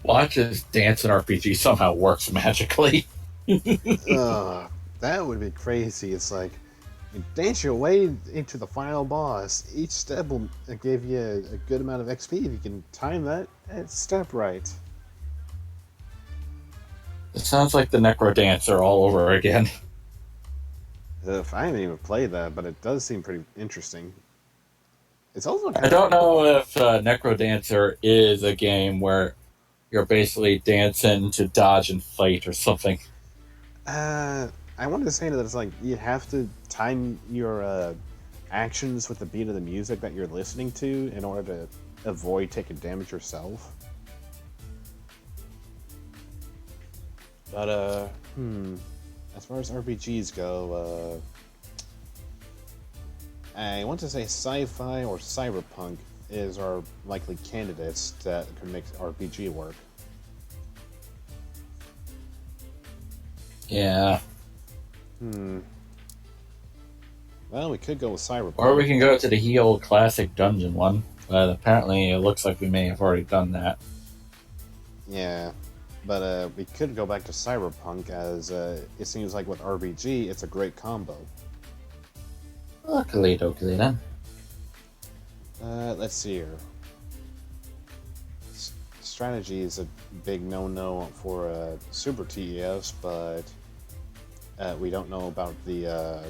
Watch as dance and RPG somehow works magically. That would be crazy. It's like, you dance your way into the final boss. Each step will give you a good amount of XP if you can time that step right. It sounds like the Necro Dancer all over again. If I haven't even played that, but it does seem pretty interesting. It's also I don't know if Necro Dancer is a game where you're basically dancing to dodge and fight or something. I wanted to say that it's like you have to time your actions with the beat of the music that you're listening to in order to avoid taking damage yourself. But as far as RPGs go, I want to say sci-fi or cyberpunk is our likely candidates that can make RPG work. Yeah. Well, we could go with cyberpunk. Or we can go to the old classic dungeon one, but apparently it looks like we may have already done that. Yeah, but we could go back to cyberpunk, as it seems like with RPG, it's a great combo. Okie dokie then. Let's see here. Strategy is a big no-no for Super TES, but we don't know about the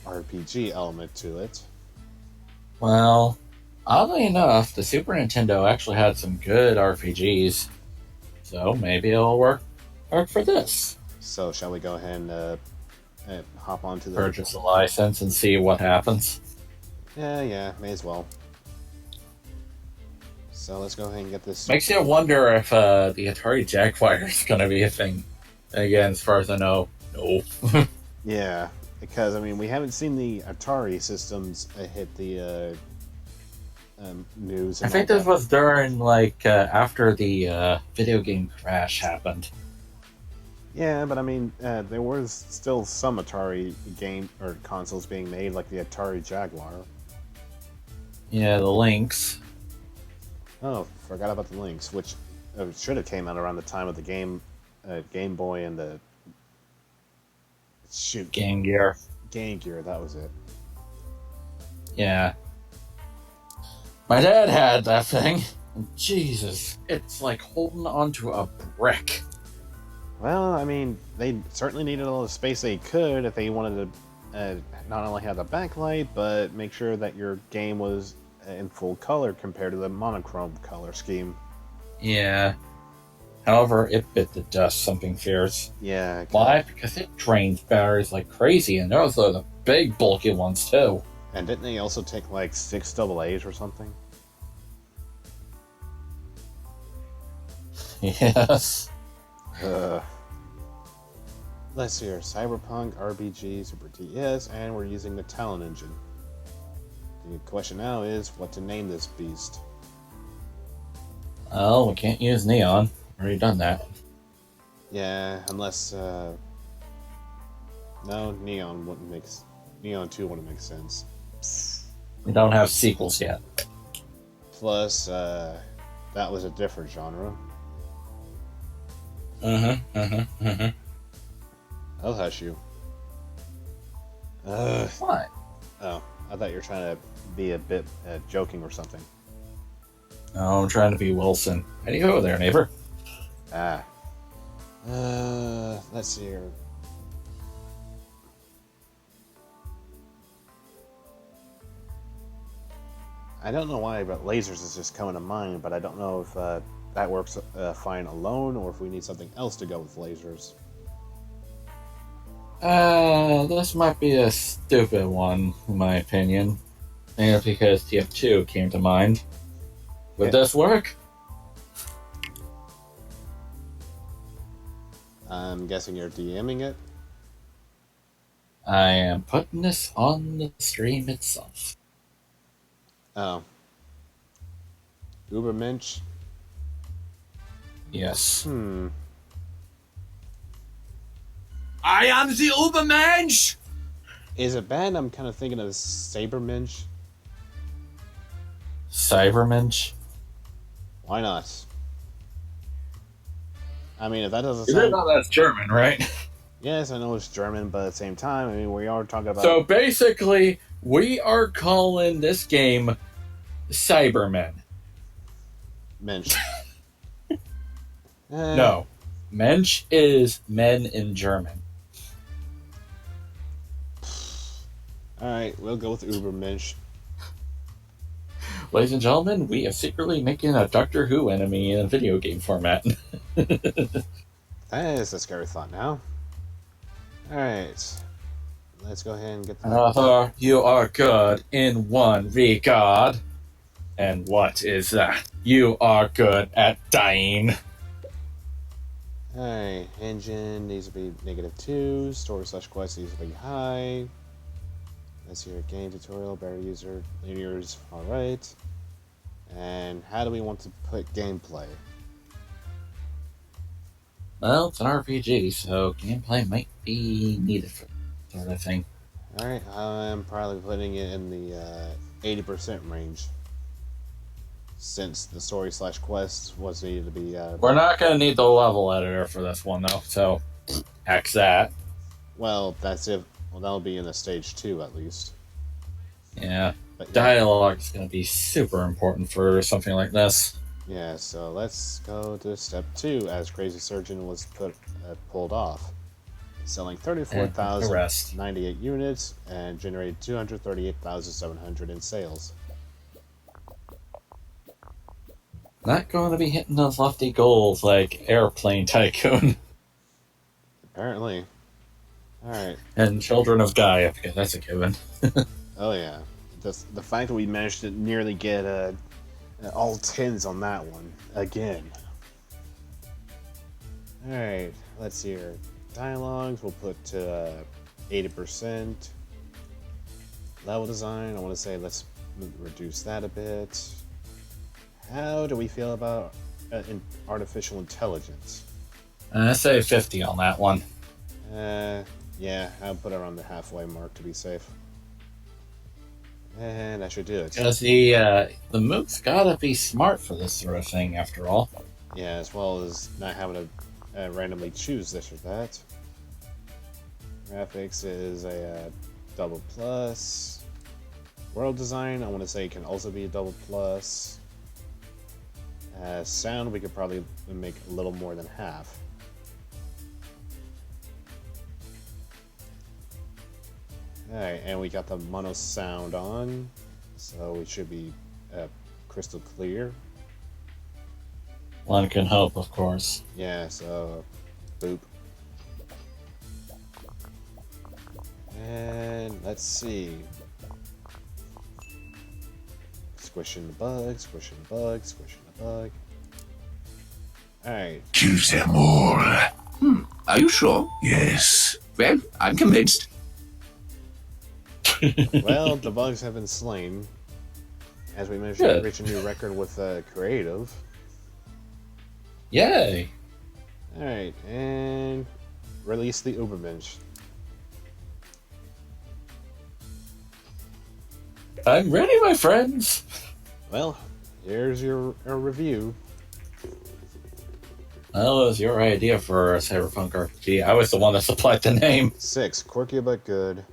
RPG element to it. Well, oddly enough, the Super Nintendo actually had some good RPGs, so maybe it'll work for this. So shall we go ahead and hop onto the... Purchase a license and see what happens. Yeah, may as well. So let's go ahead and get this... Makes you wonder if the Atari Jaguar is going to be a thing. Again, as far as I know, no. Yeah, because, I mean, we haven't seen the Atari systems hit the news. I And think all this that. was during after the video game crash happened. Yeah, but I mean, there was still some Atari game or consoles being made, like the Atari Jaguar. Yeah, the Lynx. Oh, forgot about the Lynx, which should have came out around the time of the Game Boy and the shoot Game Gear. Game Gear. That was it. Yeah. My dad had that thing. And Jesus, it's like holding onto a brick. Well, I mean, they certainly needed all the space they could if they wanted to not only have the backlight, but make sure that your game was in full color compared to the monochrome color scheme. Yeah. However, it bit the dust, something fierce. Yeah. Why? Because it drains batteries like crazy, and those are the big, bulky ones, too. And didn't they also take like 6 AA's or something? Yes. Let's see here. Cyberpunk, RPG, Super TS, and we're using the Talon engine. The question now is what to name this beast. Well, we can't use neon. Already done that. Yeah, unless no, Neon 2 wouldn't make sense. We don't have sequels yet. Plus, that was a different genre. I'll hush you. What? Oh, I thought you were trying to be a bit joking or something. Oh, I'm trying to be Wilson. How do you go there, neighbor? Ah. Let's see here. I don't know why, but lasers is just coming to mind, but I don't know if that works fine alone or if we need something else to go with lasers. This might be a stupid one, in my opinion. Mainly because TF2 came to mind. Would this work? I'm guessing you're DMing it? I am putting this on the stream itself. Oh. Ubermensch? Yes. I am the Ubermensch! Is it bad? I'm kind of thinking of Sabermensch. Cybermensch? Why not? I mean, if that doesn't You do sound... know that's German, right? Yes, I know it's German, but at the same time, I mean, we are talking about... So basically, we are calling this game Cybermen. Mensch. No. Mensch is men in German. Alright, we'll go with Ubermensch. Ladies and gentlemen, we are secretly making a Doctor Who enemy in a video game format. That is a scary thought now. Alright. Let's go ahead and get the... You are good in one regard. And what is that? You are good at dying. Alright, engine needs to be -2, story/quest needs to be high. Let's see here, game tutorial, better user, linears, alright. And how do we want to put gameplay? Well, it's an RPG, so gameplay might be needed for that sort of thing. Alright, I'm probably putting it in the 80% range. Since the story/quest was needed to be... We're not going to need the level editor for this one, though, so X that. Well, that's it. Well, that'll be in the stage 2, at least. Yeah. But, yeah. Dialogue is going to be super important for something like this. Yeah, so let's go to step 2, as Crazy Surgeon was pulled off. Selling 34,098 units and generated 238,700 in sales. Not going to be hitting those lofty goals like Airplane Tycoon. Apparently. Alright. And Children of Gaia, because that's a given. Oh yeah. The fact that we managed to nearly get all 10s on that one. Again. Alright, let's see here. Dialogues, we'll put to 80%. Level design, I want to say let's reduce that a bit. How do we feel about artificial intelligence? I say 50 on that one. Yeah, I'll put it around the halfway mark to be safe. And I should do it. Because the move's gotta be smart for this sort of thing, after all. Yeah, as well as not having to randomly choose this or that. Graphics is a double plus. World design, I want to say, can also be a double plus. Sound, we could probably make a little more than half. Alright, and we got the mono sound on, so we should be crystal clear. One can hope, of course. Yeah, so boop. And let's see. Squishing the bug, squishing the bug, squishing the bug. Alright. Choose them all. Are you sure? Yes. Well, I'm convinced. Well, the bugs have been slain. As we managed to reach a new record with creative. Yay! Alright, and release the Ubermensch. I'm ready, my friends! Well, here's your review. Well, it was your idea for a Cyberpunk RPG. I was the one that supplied the name. 6, quirky but good.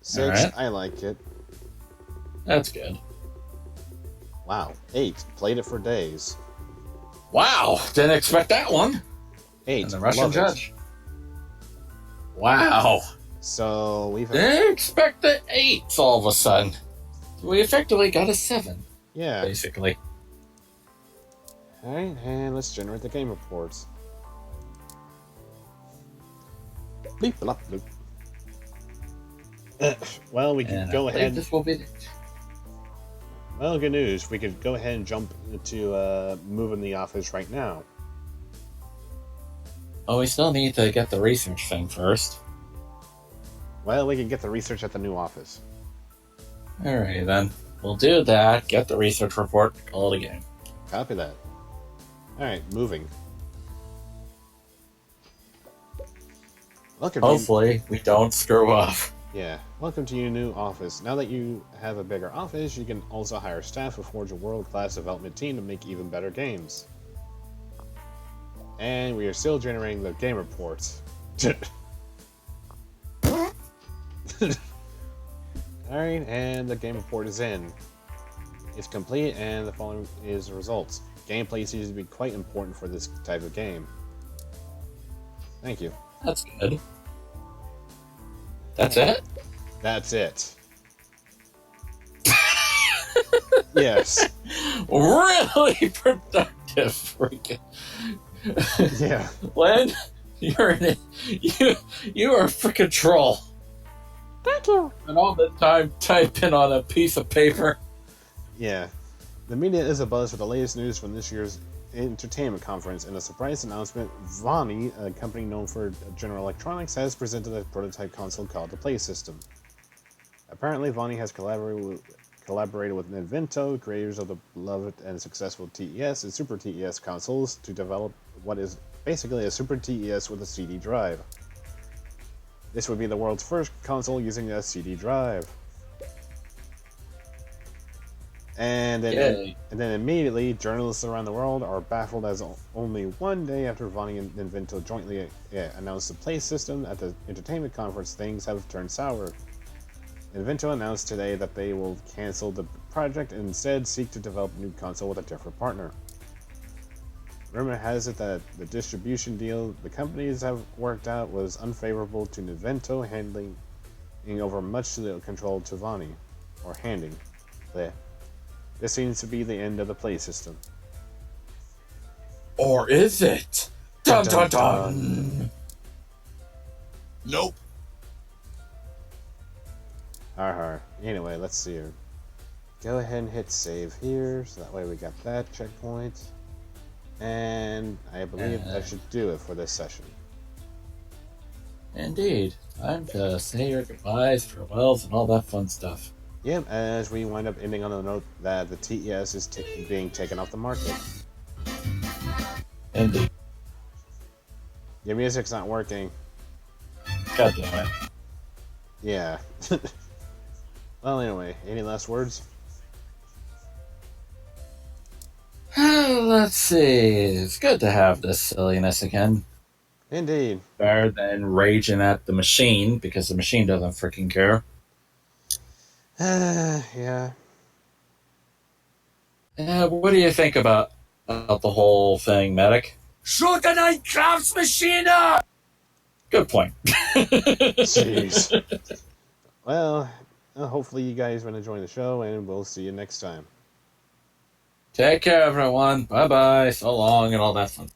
6, Alright. I like it. That's good. Wow. 8, played it for days. Wow! Didn't expect that one. 8, And the Russian love it. judge. Wow. So we've Didn't expect the 8s all of a sudden. We effectively got a 7, yeah. basically. Alright, and let's generate the game reports. Bleep, blop, bloop. Well, we can And go I believe ahead. this will be Well, good news. We could go ahead and jump into moving the office right now. Oh, we still need to get the research thing first. Well, we can get the research at the new office. Alrighty then. We'll do that, get the research report, call it a game. Copy that. Alright, moving. Welcome to Hopefully, we don't screw up. Yeah, welcome to your new office. Now that you have a bigger office, you can also hire staff to forge a world-class development team to make even better games. And we are still generating the game reports. Alright, and the game report is in. It's complete, and the following is the results. Gameplay seems to be quite important for this type of game. Thank you. That's good. That's it? That's it. Yes. Really productive, freaking. Yeah. Len, you're an you are a freaking troll. Thank you. And all the time typing on a piece of paper. Yeah. The media is abuzz with the latest news from this year's entertainment conference. In a surprise announcement, Vonnie, a company known for General Electronics, has presented a prototype console called the Play System. Apparently, Vonnie has collaborated with Nintendo, creators of the beloved and successful TES and Super TES consoles, to develop what is basically a Super TES with a CD drive. This would be the world's first console using a CD drive. And then immediately, journalists around the world are baffled as only one day after Vonnie and Nintendo jointly announced the Play System at the entertainment conference, things have turned sour. Nintendo announced today that they will cancel the project and instead seek to develop a new console with a different partner. Rumor has it that the distribution deal the companies have worked out was unfavorable to Nintendo, handing over much of the control to Vonnie, or handing. Bleh. This seems to be the end of the Play System. Or is it? Dun dun dun! Nope. Har. Anyway, let's see here. Go ahead and hit save here, so that way we got that checkpoint. And I believe that should do it for this session. Indeed. Time to say your goodbyes, farewells, and all that fun stuff. Yep, as we wind up ending on the note that the TES is being taken off the market. Indeed. Your music's not working. God damn it. Yeah. Well, anyway, any last words? Let's see. It's good to have this silliness again. Indeed. Better than raging at the machine, because the machine doesn't freaking care. Yeah. What do you think about the whole thing, Medic? Shoot the night crafts machine! Good point. Jeez. Well, hopefully you guys been enjoying the show, and we'll see you next time. Take care, everyone. Bye-bye. So long and all that fun.